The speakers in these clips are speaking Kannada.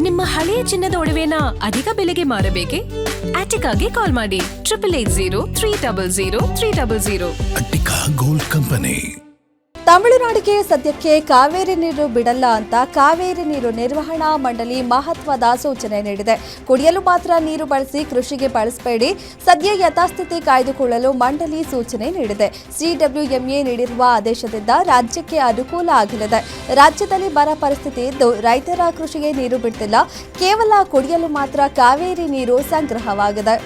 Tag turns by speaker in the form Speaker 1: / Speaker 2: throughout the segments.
Speaker 1: ನಿಮ್ಮ ಹಳೆಯ ಚಿನ್ನದ ಒಡವೆನ ಅಧಿಕ ಬೆಲೆಗೆ ಮಾರಬೇಕೆ? ಆಟಿಕಾಗೆ ಕಾಲ್ ಮಾಡಿ 8880
Speaker 2: ಅಟ್ಟಿಕಾ ಗೋಲ್ಡ್ ಕಂಪನಿ.
Speaker 3: ತಮಿಳುನಾಡಿಗೆ ಸದ್ಯಕ್ಕೆ ಕಾವೇರಿ ನೀರು ಬಿಡಲ್ಲ ಅಂತ ಕಾವೇರಿ ನೀರು ನಿರ್ವಹಣಾ ಮಂಡಳಿ ಮಹತ್ವದ ಸೂಚನೆ ನೀಡಿದೆ. ಕುಡಿಯಲು ಮಾತ್ರ ನೀರು ಬಳಸಿ ಕೃಷಿಗೆ ಬಳಸಬೇಡಿ, ಸದ್ಯ ಯಥಾಸ್ಥಿತಿ ಕಾಯ್ದುಕೊಳ್ಳಲು ಮಂಡಳಿ ಸೂಚನೆ ನೀಡಿದೆ. ಸಿಡಬ್ಲ್ಯೂಎಂಎ ನೀಡಿರುವ ಆದೇಶದಿಂದ ರಾಜ್ಯಕ್ಕೆ ಅನುಕೂಲ ಆಗಲಿದೆ. ರಾಜ್ಯದಲ್ಲಿ ಬರ ಪರಿಸ್ಥಿತಿ ಇದ್ದು ರೈತರ ಕೃಷಿಗೆ ನೀರು ಬಿಡ್ತಿಲ್ಲ, ಕೇವಲ ಕುಡಿಯಲು ಮಾತ್ರ ಕಾವೇರಿ ನೀರು ಸಂಗ್ರಹವಾಗಿದೆ.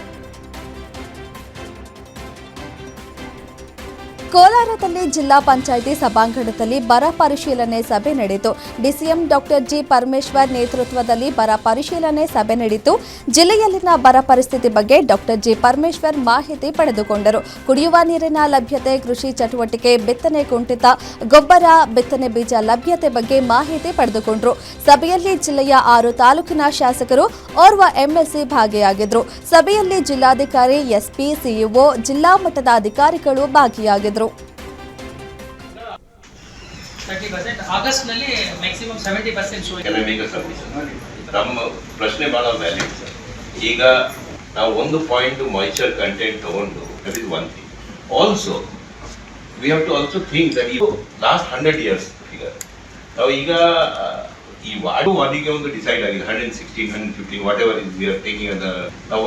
Speaker 3: ಕೋಲಾರದಲ್ಲಿ ಜಿಲ್ಲಾ ಪಂಚಾಯಿತಿ ಸಭಾಂಗಣದಲ್ಲಿ ಬರ ಪರಿಶೀಲನೆ ಸಭೆ ನಡೆಯಿತು. ಡಿಸಿಎಂ ಡಾಕ್ಟರ್ ಜಿ ಪರಮೇಶ್ವರ್ ನೇತೃತ್ವದಲ್ಲಿ ಬರ ಪರಿಶೀಲನೆ ಸಭೆ ನಡೆಯಿತು. ಜಿಲ್ಲೆಯಲ್ಲಿನ ಬರ ಪರಿಸ್ಥಿತಿ ಬಗ್ಗೆ ಡಾಕ್ಟರ್ ಜಿ ಪರಮೇಶ್ವರ್ ಮಾಹಿತಿ ಪಡೆದುಕೊಂಡರು. ಕುಡಿಯುವ ನೀರಿನ ಲಭ್ಯತೆ, ಕೃಷಿ ಚಟುವಟಿಕೆ, ಬಿತ್ತನೆ ಕುಂಠಿತ, ಗೊಬ್ಬರ, ಬಿತ್ತನೆ ಬೀಜ ಲಭ್ಯತೆ ಬಗ್ಗೆ ಮಾಹಿತಿ ಪಡೆದುಕೊಂಡರು. ಸಭೆಯಲ್ಲಿ ಜಿಲ್ಲೆಯ 6 ತಾಲೂಕಿನ ಶಾಸಕರು, ಓರ್ವ ಎಂಎಲ್ಸಿ ಭಾಗಿಯಾಗಿದ್ದರು. ಸಭೆಯಲ್ಲಿ ಜಿಲ್ಲಾಧಿಕಾರಿ, ಎಸ್ಪಿ, ಸಿಇಒ, ಜಿಲ್ಲಾ ಮಟ್ಟದ ಅಧಿಕಾರಿಗಳು ಭಾಗಿಯಾಗಿದ್ದರು.
Speaker 4: 30% ಆಗಸ್ಟ್ ನಲ್ಲಿ ಮ್ಯಾಕ್ಸಿಮಮ್ 70%
Speaker 5: ನಮ್ಮ ಪ್ರಶ್ನೆ ಬಹಳ ವ್ಯಾಲಿಡ್ ಸರ್. ಈಗ ನಾವು ಒಂದು ಪಾಯಿಂಟ್ ಮಾಯಿಶ್ಚರ್ ಕಂಟೆಂಟ್ ತಗೊಂಡು that is one thing. Also we have to also think that ಈ ಲಾಸ್ಟ್ 100 years ಫಿಗರ್ ನಾವು ಈಗ ಈ ವಾರ್ಡಿಗೆ ಒಂದು ಡಿಸೈಡ್ ಆಗಿದೆ 116, 115 whatever is we are taking ಅದ.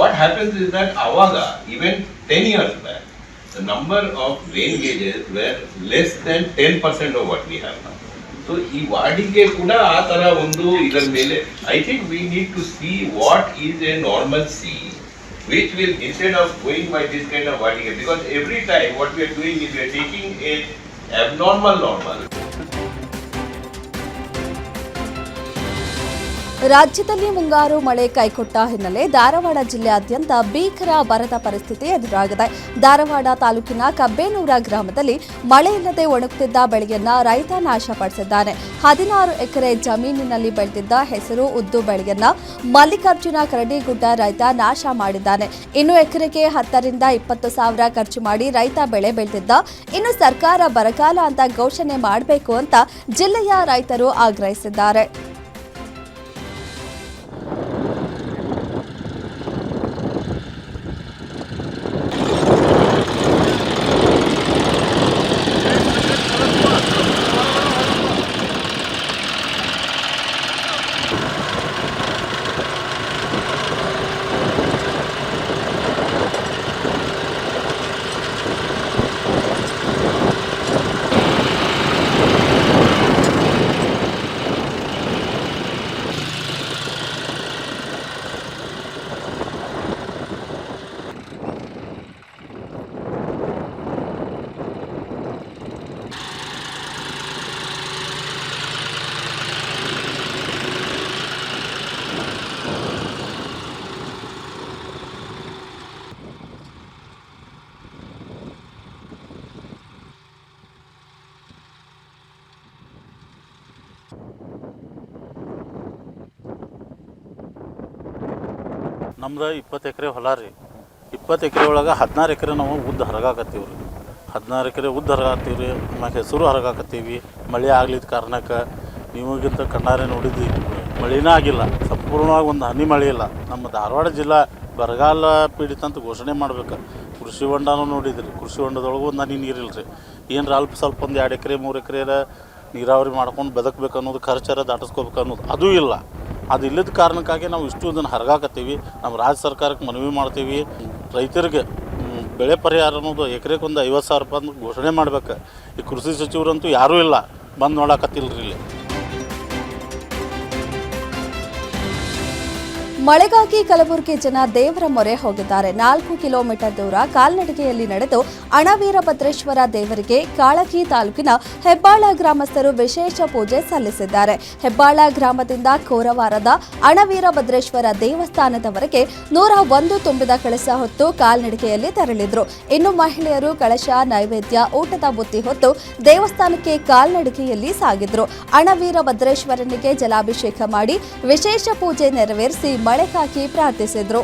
Speaker 5: ವಾಟ್ ಹ್ಯಾಪನ್ಸ್ ಇಸ್ ದಟ್ ಅವಾಗ even 10 years back the number of rain gauges were less than 10% of what we have now. So ee ವಾಡಿಗೆ ಕೂಡ ಆ ತರ ಒಂದು ಇದರ ಮೇಲೆ I think we need to see what is a normalcy which will, instead of going by this kind of ವಾಡಿಗೆ, because every time what we are doing is we are taking a abnormal normal.
Speaker 3: ರಾಜ್ಯದಲ್ಲಿ ಮುಂಗಾರು ಮಳೆ ಕೈಕೊಟ್ಟ ಹಿನ್ನೆಲೆ ಧಾರವಾಡ ಜಿಲ್ಲೆಯಾದ್ಯಂತ ಭೀಕರ ಬರದ ಪರಿಸ್ಥಿತಿ ಎದುರಾಗಿದೆ. ಧಾರವಾಡ ತಾಲೂಕಿನ ಕಬ್ಬೇನೂರ ಗ್ರಾಮದಲ್ಲಿ ಮಳೆ ಇಲ್ಲದೆ ಒಣಗುತ್ತಿದ್ದ ಬೆಳೆಯನ್ನ ರೈತ ನಾಶಪಡಿಸಿದ್ದಾನೆ. 16 ಎಕರೆ ಜಮೀನಿನಲ್ಲಿ ಬೆಳೆದಿದ್ದ ಹೆಸರು, ಉದ್ದು ಬೆಳೆಯನ್ನ ಮಲ್ಲಿಕಾರ್ಜುನ ಕರಡಿಗುಡ್ಡ ರೈತ ನಾಶ ಮಾಡಿದ್ದಾನೆ. ಇನ್ನು ಎಕರೆಗೆ 10 ರಿಂದ 20 ಸಾವಿರ ಖರ್ಚು ಮಾಡಿ ರೈತ ಬೆಳೆ ಬೆಳೆದಿದ್ದ. ಇನ್ನು ಸರ್ಕಾರ ಬರಗಾಲ ಅಂತ ಘೋಷಣೆ ಮಾಡಬೇಕು ಅಂತ ಜಿಲ್ಲೆಯ ರೈತರು ಆಗ್ರಹಿಸಿದ್ದಾರೆ.
Speaker 6: ನಮ್ದು 20 ಎಕರೆ ಹೊಲ ರೀ. 20 ಎಕರೆ ಒಳಗೆ 16 ಎಕರೆ ನಾವು ಉದ್ದು ಹರಗಾಕತ್ತೀವಿ ರೀ. 16 ಎಕರೆ ಉದ್ದು ಹರಗಾಕತ್ತೀವಿ ರೀ. ಆಮೇಲೆ ಹೆಸರು ಹರಗಾಕತ್ತೀವಿ. ಮಳೆ ಆಗ್ಲಿದ್ದ ಕಾರಣಕ್ಕೆ ನೀವಾಗಿಂತ ಕಣ್ಣಾರೆ ನೋಡಿದ್ವಿ, ಮಳೆನೇ ಆಗಿಲ್ಲ. ಸಂಪೂರ್ಣವಾಗಿ ಒಂದು ಹನಿ ಮಳೆ ಇಲ್ಲ. ನಮ್ಮ ಧಾರವಾಡ ಜಿಲ್ಲಾ ಬರಗಾಲ ಪೀಡಿತ ಅಂತ ಘೋಷಣೆ ಮಾಡ್ಬೇಕು. ಕೃಷಿ ಹೊಂಡನೂ ನೋಡಿದ್ರಿ, ಕೃಷಿ ಹೊಂಡದೊಳಗೂ ಒಂದು ಹನಿ ನೀರಿಲ್ಲ ರೀ. ಏನರ ಅಲ್ಪ ಸ್ವಲ್ಪ ಒಂದು 2 ಎಕರೆ 3 ಎಕರೆ ನೀರಾವರಿ ಮಾಡ್ಕೊಂಡು ಬದುಕಬೇಕು ಅನ್ನೋದು, ಖರ್ಚರ ದಾಟಿಸ್ಕೋಬೇಕು ಅನ್ನೋದು ಅದೂ ಇಲ್ಲ. ಅದು ಇಲ್ಲದ ಕಾರಣಕ್ಕಾಗಿ ನಾವು ಇಷ್ಟು ಇದನ್ನು ಹರಗಾಕತ್ತೀವಿ. ನಮ್ಮ ರಾಜ್ಯ ಸರ್ಕಾರಕ್ಕೆ ಮನವಿ ಮಾಡ್ತೀವಿ, ರೈತರಿಗೆ ಬೆಳೆ ಪರಿಹಾರ ಅನ್ನೋದು ಎಕರೆಗೆ ಒಂದು 50,000 ರೂಪಾಯಿ ಘೋಷಣೆ ಮಾಡ್ಬೇಕು. ಈ ಕೃಷಿ ಸಚಿವರಂತೂ ಯಾರೂ ಇಲ್ಲ, ಬಂದು ನೋಡಕತ್ತಿಲ್ಲ ರೀ ಇಲ್ಲಿ.
Speaker 3: ಮಳೆಗಾಗಿ ಕಲಬುರಗಿ ಜನ ದೇವರ ಮೊರೆ ಹೋಗಿದ್ದಾರೆ. 4 ಕಿಲೋಮೀಟರ್ ದೂರ ಕಾಲ್ನಡಿಗೆಯಲ್ಲಿ ನಡೆದು ಅಣವೀರಭದ್ರೇಶ್ವರ ದೇವರಿಗೆ ಕಾಳಗಿ ತಾಲೂಕಿನ ಹೆಬ್ಬಾಳ ಗ್ರಾಮಸ್ಥರು ವಿಶೇಷ ಪೂಜೆ ಸಲ್ಲಿಸಿದ್ದಾರೆ. ಹೆಬ್ಬಾಳ ಗ್ರಾಮದಿಂದ ಕೋರವಾರದ ಅಣವೀರಭದ್ರೇಶ್ವರ ದೇವಸ್ಥಾನದವರೆಗೆ 101 ತುಂಬಿದ ಕಳಶ ಹೊತ್ತು ಕಾಲ್ನಡಿಗೆಯಲ್ಲಿ ತೆರಳಿದ್ರು. ಇನ್ನು ಮಹಿಳೆಯರು ಕಳಶ, ನೈವೇದ್ಯ, ಊಟದ ಬುತ್ತಿ ಹೊತ್ತು ದೇವಸ್ಥಾನಕ್ಕೆ ಕಾಲ್ನಡಿಗೆಯಲ್ಲಿ ಸಾಗಿದ್ರು. ಅಣವೀರಭದ್ರೇಶ್ವರನಿಗೆ ಜಲಾಭಿಷೇಕ ಮಾಡಿ ವಿಶೇಷ ಪೂಜೆ ನೆರವೇರಿಸಿ ಮಳೆಗಾಗಿ ಪ್ರಾರ್ಥಿಸಿದ್ರು.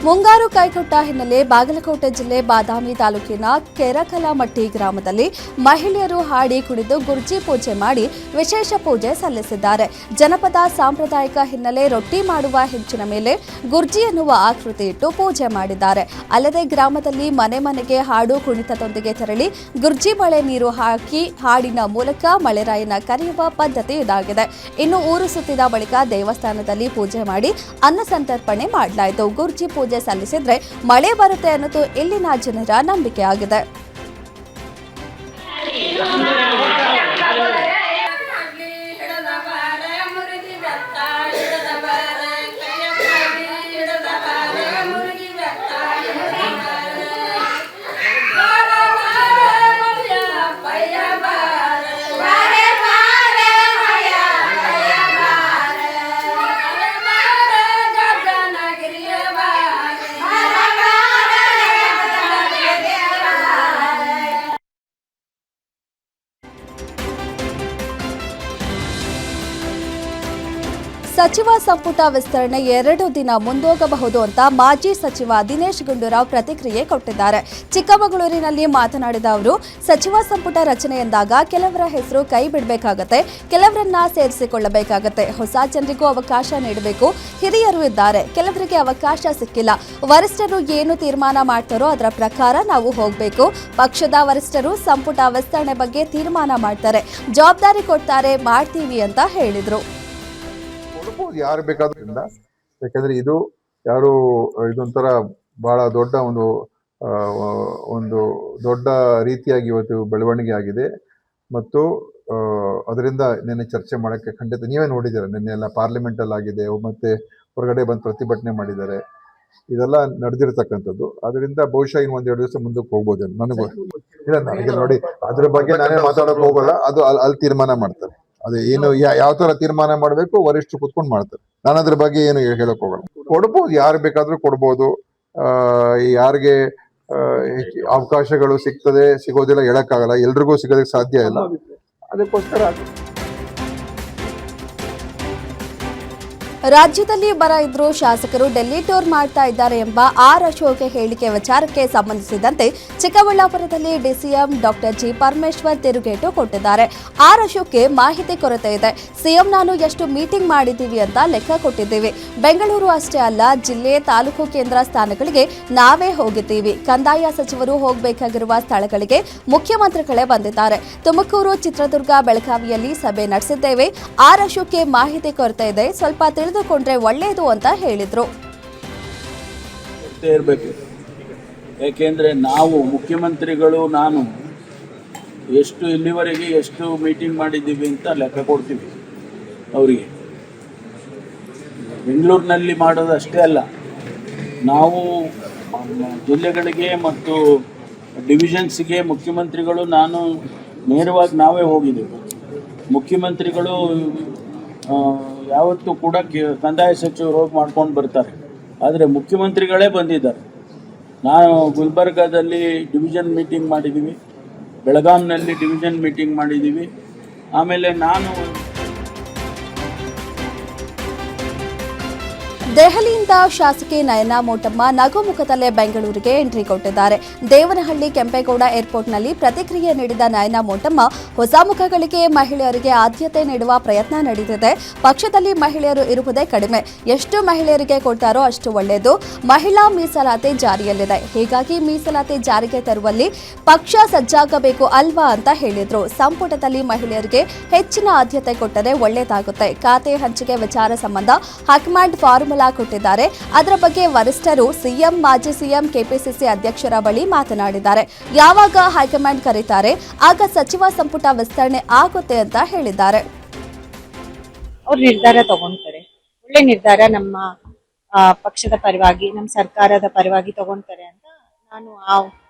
Speaker 3: ಮುಂಗಾರು ಕೈಕೊಟ್ಟ ಹಿನ್ನೆಲೆ ಬಾಗಲಕೋಟೆ ಜಿಲ್ಲೆ ಬಾದಾಮಿ ತಾಲೂಕಿನ ಕೆರಕಲಮಟ್ಟಿ ಗ್ರಾಮದಲ್ಲಿ ಮಹಿಳೆಯರು ಹಾಡಿ ಕುಣಿದು ಗುರ್ಜಿ ಪೂಜೆ ಮಾಡಿ ವಿಶೇಷ ಪೂಜೆ ಸಲ್ಲಿಸಿದ್ದಾರೆ. ಜನಪದ ಸಾಂಪ್ರದಾಯಿಕ ಹಿನ್ನೆಲೆ ರೊಟ್ಟಿ ಮಾಡುವ ಹೆಂಚಿನ ಮೇಲೆ ಗುರ್ಜಿ ಎನ್ನುವ ಆಕೃತಿ ಇಟ್ಟು ಪೂಜೆ ಮಾಡಿದ್ದಾರೆ. ಅಲ್ಲದೆ ಗ್ರಾಮದಲ್ಲಿ ಮನೆ ಮನೆಗೆ ಹಾಡು ಕುಣಿತದೊಂದಿಗೆ ತೆರಳಿ ಗುರ್ಜಿ ಮಳೆ ನೀರು ಹಾಕಿ ಹಾಡಿನ ಮೂಲಕ ಮಳೆರಾಯನ ಕರೆಯುವ ಪದ್ಧತಿ ಇದಾಗಿದೆ. ಇನ್ನು ಊರು ಸುತ್ತಿದ ಬಳಿಕ ದೇವಸ್ಥಾನದಲ್ಲಿ ಪೂಜೆ ಮಾಡಿ ಅನ್ನ ಸಂತರ್ಪಣೆ ಮಾಡಲಾಯಿತು. ಗುರ್ಜಿ ಪೂಜೆ ಸಲ್ಲಿಸಿದ್ರೆ ಮಳೆ ಬರುತ್ತೆ ಅನ್ನೋದು ಇಲ್ಲಿನ ಜನರ ನಂಬಿಕೆಯಾಗಿದೆ. ಸಚಿವ ಸಂಪುಟ ವಿಸ್ತರಣೆ 2 ದಿನ ಮುಂದೋಗಬಹುದು ಅಂತ ಮಾಜಿ ಸಚಿವ ದಿನೇಶ್ ಗುಂಡೂರಾವ್ ಪ್ರತಿಕ್ರಿಯೆ ಕೊಟ್ಟಿದ್ದಾರೆ. ಚಿಕ್ಕಮಗಳೂರಿನಲ್ಲಿ ಮಾತನಾಡಿದ ಅವರು, ಸಚಿವ ಸಂಪುಟ ರಚನೆ ಎಂದಾಗ ಕೆಲವರ ಹೆಸರು ಕೈ ಬಿಡಬೇಕಾಗತ್ತೆ, ಕೆಲವರನ್ನ ಸೇರಿಸಿಕೊಳ್ಳಬೇಕಾಗತ್ತೆ. ಹೊಸ ಜನರಿಗೂ ಅವಕಾಶ ನೀಡಬೇಕು. ಹಿರಿಯರು ಇದ್ದಾರೆ, ಕೆಲವರಿಗೆ ಅವಕಾಶ ಸಿಕ್ಕಿಲ್ಲ. ವರಿಷ್ಠರು ಏನು ತೀರ್ಮಾನ ಮಾಡ್ತಾರೋ ಅದರ ಪ್ರಕಾರ ನಾವು ಹೋಗಬೇಕು. ಪಕ್ಷದ ವರಿಷ್ಠರು ಸಂಪುಟ ವಿಸ್ತರಣೆ ಬಗ್ಗೆ ತೀರ್ಮಾನ ಮಾಡ್ತಾರೆ, ಜವಾಬ್ದಾರಿ ಕೊಡ್ತಾರೆ, ಮಾಡ್ತೀವಿ ಅಂತ ಹೇಳಿದ್ರು.
Speaker 7: ಯಾರು ಬೇಕಾದ್ರಿಂದ, ಯಾಕಂದ್ರೆ ಇದು ಯಾರು ಇದೊಂಥರ ಬಹಳ ದೊಡ್ಡ ಒಂದು ದೊಡ್ಡ ರೀತಿಯಾಗಿ ಇವತ್ತು ಬೆಳವಣಿಗೆ ಆಗಿದೆ. ಮತ್ತು ಅದರಿಂದ ನಿನ್ನೆ ಚರ್ಚೆ ಮಾಡೋಕ್ಕೆ ಖಂಡಿತ ನೀವೇ ನೋಡಿದ್ದೀರ. ನಿನ್ನೆ ಎಲ್ಲ ಪಾರ್ಲಿಮೆಂಟಲ್ಲಿ ಆಗಿದೆ, ಮತ್ತೆ ಹೊರಗಡೆ ಬಂದು ಪ್ರತಿಭಟನೆ ಮಾಡಿದ್ದಾರೆ. ಇದೆಲ್ಲ ನಡೆದಿರ್ತಕ್ಕಂಥದ್ದು. ಅದರಿಂದ ಬಹುಶಃ ಇನ್ನು 1-2 ದಿವಸ ಮುಂದಕ್ಕೆ ಹೋಗ್ಬೋದೇನು, ನನಗೆ ನೋಡಿ ಅದ್ರ ಬಗ್ಗೆ ನಾನೇ ಮಾತಾಡೋಕೆ ಹೋಗಲ್ಲ. ಅದು ಅಲ್ಲಿ ತೀರ್ಮಾನ ಮಾಡ್ತಾರೆ. ಅದೇ ಏನು ಯಾವ ತರ ತೀರ್ಮಾನ ಮಾಡಬೇಕು ವರಿಷ್ಠರು ಕುತ್ಕೊಂಡು ಮಾಡ್ತಾರೆ. ನಾನು ಅದ್ರ ಬಗ್ಗೆ ಏನು ಹೇಳಕ್ ಹೋಗಲ್ಲ. ಕೊಡ್ಬೋದು, ಯಾರು ಬೇಕಾದ್ರೂ ಕೊಡ್ಬೋದು. ಯಾರಿಗೆ ಅವಕಾಶಗಳು ಸಿಗ್ತದೆ ಸಿಗೋದಿಲ್ಲ ಹೇಳಕ್ಕಾಗಲ್ಲ, ಎಲ್ರಿಗೂ ಸಿಗೋದಕ್ಕೆ ಸಾಧ್ಯ ಇಲ್ಲ. ಅದಕ್ಕೋಸ್ಕರ
Speaker 3: ರಾಜ್ಯದಲ್ಲಿ ಬರ ಇದ್ರೂ ಶಾಸಕರು ಡೆಲ್ಲಿ ಟೂರ್ ಮಾಡ್ತಾ ಇದ್ದಾರೆ ಎಂಬ ಆರ್ ಅಶೋಕ್ ಹೇಳಿಕೆ ವಿಚಾರಕ್ಕೆ ಸಂಬಂಧಿಸಿದಂತೆ ಚಿಕ್ಕಬಳ್ಳಾಪುರದಲ್ಲಿ ಡಿಸಿಎಂ ಡಾಕ್ಟರ್ ಜಿ ಪರಮೇಶ್ವರ್ ತಿರುಗೇಟು ಕೊಟ್ಟಿದ್ದಾರೆ. ಆರ್ ಅಶೋಕ್ಗೆ ಮಾಹಿತಿ ಕೊರತೆ ಇದೆ. ಸಿಎಂ ನಾನು ಎಷ್ಟು ಮೀಟಿಂಗ್ ಮಾಡಿದ್ದೀವಿ ಅಂತ ಲೆಕ್ಕ ಕೊಟ್ಟಿದ್ದೀವಿ. ಬೆಂಗಳೂರು ಅಷ್ಟೇ ಅಲ್ಲ, ಜಿಲ್ಲೆ ತಾಲೂಕು ಕೇಂದ್ರ ಸ್ಥಾನಗಳಿಗೆ ನಾವೇ ಹೋಗಿದ್ದೀವಿ. ಕಂದಾಯ ಸಚಿವರು ಹೋಗಬೇಕಾಗಿರುವ ಸ್ಥಳಗಳಿಗೆ ಮುಖ್ಯಮಂತ್ರಿಗಳೇ ಬಂದಿದ್ದಾರೆ. ತುಮಕೂರು, ಚಿತ್ರದುರ್ಗ, ಬೆಳಗಾವಿಯಲ್ಲಿ ಸಭೆ ನಡೆಸಿದ್ದೇವೆ. ಆರ್ ಅಶೋಕ್ಗೆ ಮಾಹಿತಿ ಕೊರತೆ ಇದೆ, ಸ್ವಲ್ಪ ತಿಳಿದುಕೊಂಡ್ರೆ ಒಳ್ಳೆಯದು ಅಂತ ಹೇಳಿದ್ರು.
Speaker 8: ಇರಬೇಕು, ಯಾಕೆಂದ್ರೆ ನಾವು ಮುಖ್ಯಮಂತ್ರಿಗಳು ನಾನು ಎಷ್ಟು ಇಲ್ಲಿವರೆಗೆ ಎಷ್ಟು ಮೀಟಿಂಗ್ ಮಾಡಿದ್ದೀವಿ ಅಂತ ಲೆಕ್ಕ ಕೊಡ್ತೀವಿ ಅವರಿಗೆ. ಬೆಂಗಳೂರಿನಲ್ಲಿ ಮಾಡೋದು ಅಷ್ಟೇ ಅಲ್ಲ, ನಾವು ಜಿಲ್ಲೆಗಳಿಗೆ ಮತ್ತು ಡಿವಿಷನ್ಸ್ಗೆ ಮುಖ್ಯಮಂತ್ರಿಗಳು ನಾನು ನೇರವಾಗಿ ನಾವೇ ಹೋಗಿದ್ದೀವಿ. ಮುಖ್ಯಮಂತ್ರಿಗಳು ಯಾವತ್ತೂ ಕೂಡ ಕಂದಾಯ ಸಚಿವರು ಹೋಗಿ ಮಾಡ್ಕೊಂಡು ಬರ್ತಾರೆ, ಆದರೆ ಮುಖ್ಯಮಂತ್ರಿಗಳೇ ಬಂದಿದ್ದಾರೆ. ನಾನು ಗುಲ್ಬರ್ಗಾದಲ್ಲಿ ಡಿವಿಷನ್ ಮೀಟಿಂಗ್ ಮಾಡಿದ್ದೀವಿ, ಬೆಳಗಾಂನಲ್ಲಿ ಡಿವಿಷನ್ ಮೀಟಿಂಗ್ ಮಾಡಿದ್ದೀವಿ. ಆಮೇಲೆ ನಾನು
Speaker 3: ದೆಹಲಿಯಿಂದ ಶಾಸಕಿ ನಯನಾ ಮೋಟಮ್ಮ ನಗುಮುಖದಲ್ಲೇ ಬೆಂಗಳೂರಿಗೆ ಎಂಟ್ರಿ ಕೊಟ್ಟಿದ್ದಾರೆ. ದೇವನಹಳ್ಳಿ ಕೆಂಪೇಗೌಡ ಏರ್ಪೋರ್ಟ್ನಲ್ಲಿ ಪ್ರತಿಕ್ರಿಯೆ ನೀಡಿದ ನಯನಾ ಮೋಟಮ್ಮ, ಹೊಸ ಮುಖಗಳಿಗೆ ಮಹಿಳೆಯರಿಗೆ ಆದ್ಯತೆ ನೀಡುವ ಪ್ರಯತ್ನ ನಡೆದಿದೆ. ಪಕ್ಷದಲ್ಲಿ ಮಹಿಳೆಯರು ಇರುವುದೇ ಕಡಿಮೆ, ಎಷ್ಟು ಮಹಿಳೆಯರಿಗೆ ಕೊಡ್ತಾರೋ ಅಷ್ಟು ಒಳ್ಳೆಯದು. ಮಹಿಳಾ ಮೀಸಲಾತಿ ಜಾರಿಯಲ್ಲಿದೆ, ಹೀಗಾಗಿ ಮೀಸಲಾತಿ ಜಾರಿಗೆ ತರುವಲ್ಲಿ ಪಕ್ಷ ಸಜ್ಜಾಗಬೇಕು ಅಲ್ವಾ ಅಂತ ಹೇಳಿದ್ರು. ಸಂಪುಟದಲ್ಲಿ ಮಹಿಳೆಯರಿಗೆ ಹೆಚ್ಚಿನ ಆದ್ಯತೆ ಕೊಟ್ಟರೆ ಒಳ್ಳೆಯದಾಗುತ್ತೆ. ಖಾತೆ ಹಂಚಿಕೆ ವಿಚಾರ ಸಂಬಂಧ ಹೈಕಮಾಂಡ್ ಫಾರ್ಮುಲಾ ಕೊಟ್ಟಿದ್ದಾರೆ. ಅದರ ಬಗ್ಗೆ ವರಿಷ್ಠರು ಸಿಎಂ, ಮಾಜಿ ಸಿಎಂ, ಕೆಪಿಸಿಸಿ ಅಧ್ಯಕ್ಷರ ಬಳಿ ಮಾತನಾಡಿದ್ದಾರೆ. ಯಾವಾಗ ಹೈಕಮಾಂಡ್ ಕರೀತಾರೆ ಆಗ ಸಚಿವ ಸಂಪುಟ ವಿಸ್ತರಣೆ ಆಗುತ್ತೆ ಅಂತ ಹೇಳಿದ್ದಾರೆ.
Speaker 9: ಅವ್ರು ನಿರ್ಧಾರ ತಗೊಂತಾರೆ, ಒಳ್ಳೆ ನಿರ್ಧಾರ ನಮ್ಮ ಪಕ್ಷದ ಪರವಾಗಿ, ನಮ್ಮ ಸರ್ಕಾರದ ಪರವಾಗಿ ತಗೊಂತಾರೆ ಅಂತ ನಾನು ಆ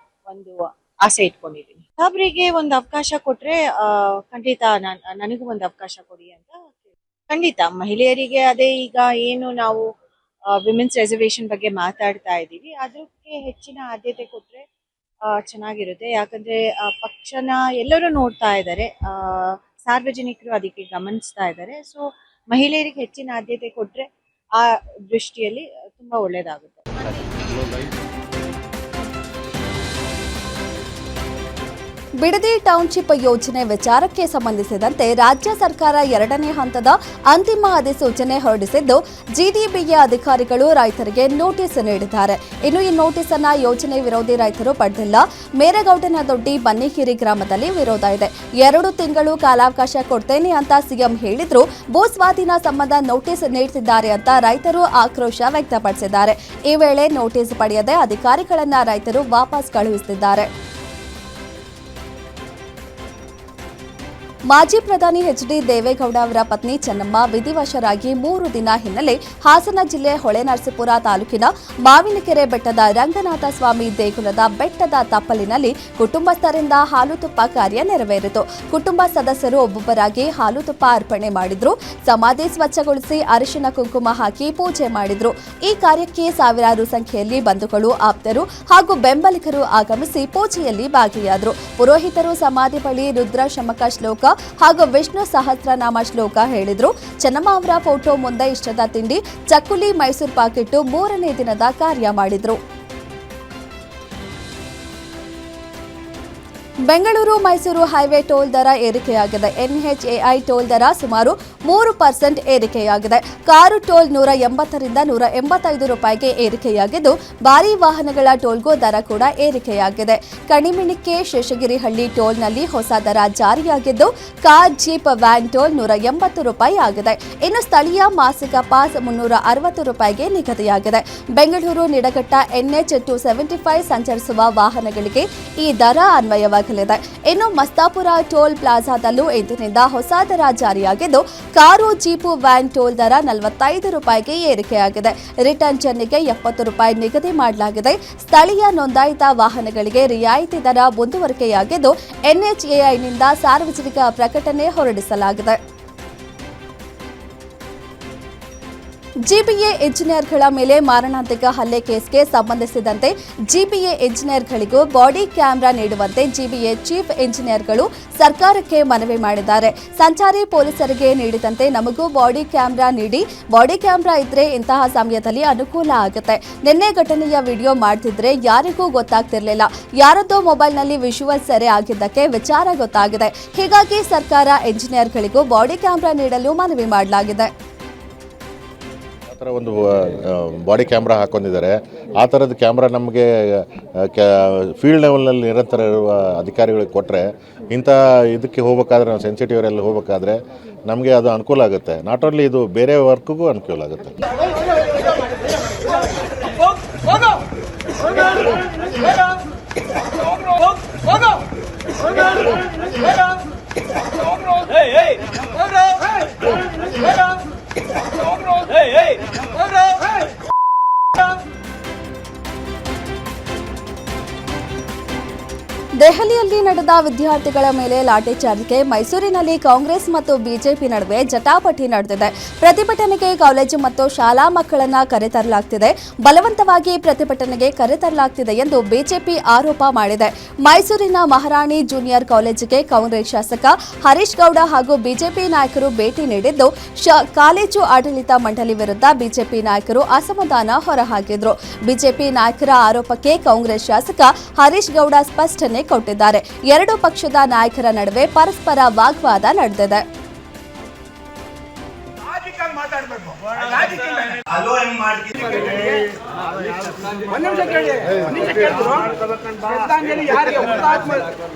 Speaker 9: ಒಂದು ಆಸೆ ಇಟ್ಕೊಂಡಿದ್ದೀನಿ. ಅವರಿಗೆ ಒಂದು ಅವಕಾಶ ಕೊಟ್ರೆ ಖಂಡಿತ ನನಗೂ ಒಂದು ಅವಕಾಶ ಕೊಡಿ ಅಂತ. ಖಂಡಿತ ಮಹಿಳೆಯರಿಗೆ ಅದೇ ಈಗ ಏನು ನಾವು ವಿಮೆನ್ಸ್ ರಿಸರ್ವೇಶನ್ ಬಗ್ಗೆ ಮಾತಾಡ್ತಾ ಇದ್ದೀವಿ, ಅದಕ್ಕೆ ಹೆಚ್ಚಿನ ಆದ್ಯತೆ ಕೊಟ್ರೆ ಚೆನ್ನಾಗಿರುತ್ತೆ. ಯಾಕಂದ್ರೆ ಪಕ್ಷನ ಎಲ್ಲರೂ ನೋಡ್ತಾ ಇದ್ದಾರೆ, ಸಾರ್ವಜನಿಕರು ಅದಕ್ಕೆ ಗಮನಿಸ್ತಾ ಇದ್ದಾರೆ. ಸೊ ಮಹಿಳೆಯರಿಗೆ ಹೆಚ್ಚಿನ ಆದ್ಯತೆ ಕೊಟ್ರೆ ಆ ದೃಷ್ಟಿಯಲ್ಲಿ ತುಂಬಾ ಒಳ್ಳೇದಾಗುತ್ತೆ.
Speaker 3: ಬಿಡದಿ ಟೌನ್ಶಿಪ್ ಯೋಜನೆ ವಿಚಾರಕ್ಕೆ ಸಂಬಂಧಿಸಿದಂತೆ ರಾಜ್ಯ ಸರ್ಕಾರ 2ನೇ ಹಂತದ ಅಂತಿಮ ಅಧಿಸೂಚನೆ ಹೊರಡಿಸಿದ್ದು, ಜಿಡಿಬಿಯ ಅಧಿಕಾರಿಗಳು ರೈತರಿಗೆ ನೋಟಿಸ್ ನೀಡಿದ್ದಾರೆ. ಇನ್ನು ಈ ನೋಟಿಸ್ ಅನ್ನ ಯೋಜನೆ ವಿರೋಧಿ ರೈತರು ಪಡೆದಿಲ್ಲ. ಮೇರೆಗೌಡನದೊಡ್ಡಿ ಬನ್ನಿಕೇರಿ ಗ್ರಾಮದಲ್ಲಿ ವಿರೋಧ ಇದೆ. 2 ತಿಂಗಳು ಕಾಲಾವಕಾಶ ಕೊಡ್ತೇನೆ ಅಂತ ಸಿಎಂ ಹೇಳಿದ್ರು, ಭೂ ಸ್ವಾಧೀನ ಸಂಬಂಧ ನೋಟಿಸ್ ನೀಡುತ್ತಿದ್ದಾರೆ ಅಂತ ರೈತರು ಆಕ್ರೋಶ ವ್ಯಕ್ತಪಡಿಸಿದ್ದಾರೆ. ಈ ವೇಳೆ ನೋಟಿಸ್ ಪಡೆಯದೆ ಅಧಿಕಾರಿಗಳನ್ನ ರೈತರು ವಾಪಸ್ ಕಳುಹಿಸಿದ್ದಾರೆ. ಮಾಜಿ ಪ್ರಧಾನಿ ಎಚ್.ಡಿ. ದೇವೇಗೌಡ ಅವರ ಪತ್ನಿ ಚೆನ್ನಮ್ಮ ವಿಧಿವಶರಾಗಿ 3 ದಿನ ಹಿನ್ನೆಲೆ ಹಾಸನ ಜಿಲ್ಲೆ ಹೊಳೆನರಸೀಪುರ ತಾಲೂಕಿನ ಮಾವಿನಕೆರೆ ಬೆಟ್ಟದ ರಂಗನಾಥ ಸ್ವಾಮಿ ದೇಗುಲದ ಬೆಟ್ಟದ ತಪ್ಪಲಿನಲ್ಲಿ ಕುಟುಂಬಸ್ಥರಿಂದ ಹಾಲು ತುಪ್ಪ ಕಾರ್ಯ ನೆರವೇರಿತು. ಕುಟುಂಬ ಸದಸ್ಯರು ಒಬ್ಬೊಬ್ಬರಾಗಿ ಹಾಲು ತುಪ್ಪ ಅರ್ಪಣೆ ಮಾಡಿದ್ರು. ಸಮಾಧಿ ಸ್ವಚ್ಛಗೊಳಿಸಿ ಅರಿಶಿನ ಕುಂಕುಮ ಹಾಕಿ ಪೂಜೆ ಮಾಡಿದ್ರು. ಈ ಕಾರ್ಯಕ್ಕೆ ಸಾವಿರಾರು ಸಂಖ್ಯೆಯಲ್ಲಿ ಬಂಧುಗಳು, ಆಪ್ತರು ಹಾಗೂ ಬೆಂಬಲಿಗರು ಆಗಮಿಸಿ ಪೂಜೆಯಲ್ಲಿ ಭಾಗಿಯಾದರು. ಪುರೋಹಿತರು ಸಮಾಧಿ ಬಳಿ ರುದ್ರ ಶಮಕ ಶ್ಲೋಕ ಹಾಗೂ ವಿಷ್ಣು ಸಹಸ್ರನಾಮ ಶ್ಲೋಕ ಹೇಳಿದ್ರು. ಚೆನ್ನಮ್ಮ ಅವರ ಫೋಟೋ ಮುಂದೆ ಇಷ್ಟದ ತಿಂಡಿ, ಚಕ್ಕುಲಿ, ಮೈಸೂರು ಪಾಕಿಟ್ಟು 3ನೇ ದಿನದ ಕಾರ್ಯ ಮಾಡಿದ್ರು. ಬೆಂಗಳೂರು ಮೈಸೂರು ಹೈವೇ ಟೋಲ್ ದರ ಏರಿಕೆಯಾಗಿದೆ. NHAI ಟೋಲ್ ದರ ಸುಮಾರು 3% ಏರಿಕೆಯಾಗಿದೆ. ಕಾರು ಟೋಲ್ 180ರಿಂದ 185 ರೂಪಾಯಿಗೆ ಏರಿಕೆಯಾಗಿದ್ದು, ಭಾರೀ ವಾಹನಗಳ ಟೋಲ್ಗೂ ದರ ಕೂಡ ಏರಿಕೆಯಾಗಿದೆ. ಕಣಿಮಿಣಿಕೆ ಶೇಷಗಿರಿಹಳ್ಳಿ ಟೋಲ್ನಲ್ಲಿ ಹೊಸ ದರ ಜಾರಿಯಾಗಿದ್ದು, ಕಾರ್, ಜೀಪ್, ವ್ಯಾನ್ ಟೋಲ್ 180 ರೂಪಾಯಿ ಆಗಿದೆ. ಇನ್ನು ಸ್ಥಳೀಯ ಮಾಸಿಕ ಪಾಸ್ 360 ರೂಪಾಯಿಗೆ ನಿಗದಿಯಾಗಿದೆ. ಬೆಂಗಳೂರು ನಿಡಘಟ್ಟ NH 275 ಸಂಚರಿಸುವ ವಾಹನಗಳಿಗೆ ಈ ದರ ಅನ್ವಯವಾಗಿದೆ. ಇನ್ನು ಮಸ್ತಾಪುರ ಟೋಲ್ ಪ್ಲಾಜಾದಲ್ಲೂ ಇಂದಿನಿಂದ ಹೊಸ ದರ ಜಾರಿಯಾಗಿದ್ದು, ಕಾರು, ಜೀಪು, ವ್ಯಾನ್ ಟೋಲ್ ದರ 45 ರೂಪಾಯಿಗೆ ಏರಿಕೆಯಾಗಿದೆ. ರಿಟರ್ನ್ ಜರ್ನಿಗೆ 70 ರೂಪಾಯಿ ನಿಗದಿ ಮಾಡಲಾಗಿದೆ. ಸ್ಥಳೀಯ ನೋಂದಾಯಿತ ವಾಹನಗಳಿಗೆ ರಿಯಾಯಿತಿ ದರ ಮುಂದುವರಿಕೆಯಾಗಿದ್ದು, NHAIನಿಂದ ಸಾರ್ವಜನಿಕ ಪ್ರಕಟಣೆ ಹೊರಡಿಸಲಾಗಿದೆ. ಜಿಬಿಎ ಇಂಜಿನಿಯರ್ಗಳ ಮೇಲೆ ಮಾರಣಾಂತಿಕ ಹಲ್ಲೆ ಕೇಸ್ಗೆ ಸಂಬಂಧಿಸಿದಂತೆ ಜಿಬಿಎ ಇಂಜಿನಿಯರ್ಗಳಿಗೂ ಬಾಡಿ ಕ್ಯಾಮೆರಾ ನೀಡುವಂತೆ ಜಿಬಿಎ ಚೀಫ್ ಇಂಜಿನಿಯರ್ಗಳು ಸರ್ಕಾರಕ್ಕೆ ಮನವಿ ಮಾಡಿದ್ದಾರೆ. ಸಂಚಾರಿ ಪೊಲೀಸರಿಗೆ ನೀಡಿದಂತೆ ನಮಗೂ ಬಾಡಿ ಕ್ಯಾಮೆರಾ ನೀಡಿ, ಬಾಡಿ ಕ್ಯಾಮೆರಾ ಇದ್ರೆ ಇಂತಹ ಸಮಯದಲ್ಲಿ ಅನುಕೂಲ ಆಗುತ್ತೆ. ನಿನ್ನೆ ಘಟನೆಯ ವಿಡಿಯೋ ಮಾಡ್ತಿದ್ರೆ ಯಾರಿಗೂ ಗೊತ್ತಾಗ್ತಿರ್ಲಿಲ್ಲ. ಯಾರದ್ದೋ ಮೊಬೈಲ್ನಲ್ಲಿ ವಿಜುವಲ್ ಸೆರೆ ಆಗಿದ್ದಕ್ಕೆ ವಿಚಾರ ಗೊತ್ತಾಗಿದೆ. ಹೀಗಾಗಿ ಸರ್ಕಾರ ಇಂಜಿನಿಯರ್ಗಳಿಗೂ ಬಾಡಿ ಕ್ಯಾಮೆರಾ ನೀಡಲು ಮನವಿ ಮಾಡಲಾಗಿದೆ.
Speaker 10: ಥರ ಒಂದು ಬಾಡಿ ಕ್ಯಾಮ್ರಾ ಹಾಕೊಂಡಿದ್ದಾರೆ. ಆ ಥರದ ಕ್ಯಾಮ್ರಾ ನಮಗೆ ಫೀಲ್ಡ್ ಲೆವೆಲ್ನಲ್ಲಿ ನಿರಂತರ ಇರುವ ಅಧಿಕಾರಿಗಳಿಗೆ ಕೊಟ್ಟರೆ, ಇಂಥ ಇದಕ್ಕೆ ಹೋಗಬೇಕಾದ್ರೆ ನಾವು ಸೆನ್ಸಿಟಿವ್ ಏರಿಯಲ್ಲಿ ಹೋಗಬೇಕಾದ್ರೆ ನಮಗೆ ಅದು ಅನುಕೂಲ ಆಗುತ್ತೆ. ನಾಟ್ ಓನ್ಲಿ ಇದು ಬೇರೆ ವರ್ಕ್ಗೂ ಅನುಕೂಲ ಆಗುತ್ತೆ.
Speaker 3: ದೆಹಲಿಯಲ್ಲಿ ನಡೆದ ವಿದ್ಯಾರ್ಥಿಗಳ ಮೇಲೆ ಲಾಠಿಚಾರ್ಜ್ಗೆ ಮೈಸೂರಿನಲ್ಲಿ ಕಾಂಗ್ರೆಸ್ ಮತ್ತು ಬಿಜೆಪಿ ನಡುವೆ ಜಟಾಪಟಿ ನಡೆದಿದೆ. ಪ್ರತಿಭಟನೆಗೆ ಕಾಲೇಜು ಮತ್ತು ಶಾಲಾ ಮಕ್ಕಳನ್ನ ಕರೆತರಲಾಗ್ತಿದೆ, ಬಲವಂತವಾಗಿ ಪ್ರತಿಭಟನೆಗೆ ಕರೆತರಲಾಗ್ತಿದೆ ಎಂದು ಬಿಜೆಪಿ ಆರೋಪ ಮಾಡಿದೆ. ಮೈಸೂರಿನ ಮಹಾರಾಣಿ ಜೂನಿಯರ್ ಕಾಲೇಜಿಗೆ ಕಾಂಗ್ರೆಸ್ ಶಾಸಕ ಹರೀಶ್ ಗೌಡ ಹಾಗೂ ಬಿಜೆಪಿ ನಾಯಕರು ಭೇಟಿ ನೀಡಿದ್ದು, ಕಾಲೇಜು ಆಡಳಿತ ಮಂಡಳಿ ವಿರುದ್ಧ ಬಿಜೆಪಿ ನಾಯಕರು ಅಸಮಾಧಾನ ಹೊರಹಾಕಿದ್ರು. ಬಿಜೆಪಿ ನಾಯಕರ ಆರೋಪಕ್ಕೆ ಕಾಂಗ್ರೆಸ್ ಶಾಸಕ ಹರೀಶ್ ಗೌಡ ಸ್ಪಷ್ಟನೆ ಕೊಟ್ಟಿದ್ದಾರೆ. 2 ಪಕ್ಷದ ನಾಯಕರ ನಡುವೆ ಪರಸ್ಪರ ವಾಗ್ವಾದ ನಡೆದಿದೆ.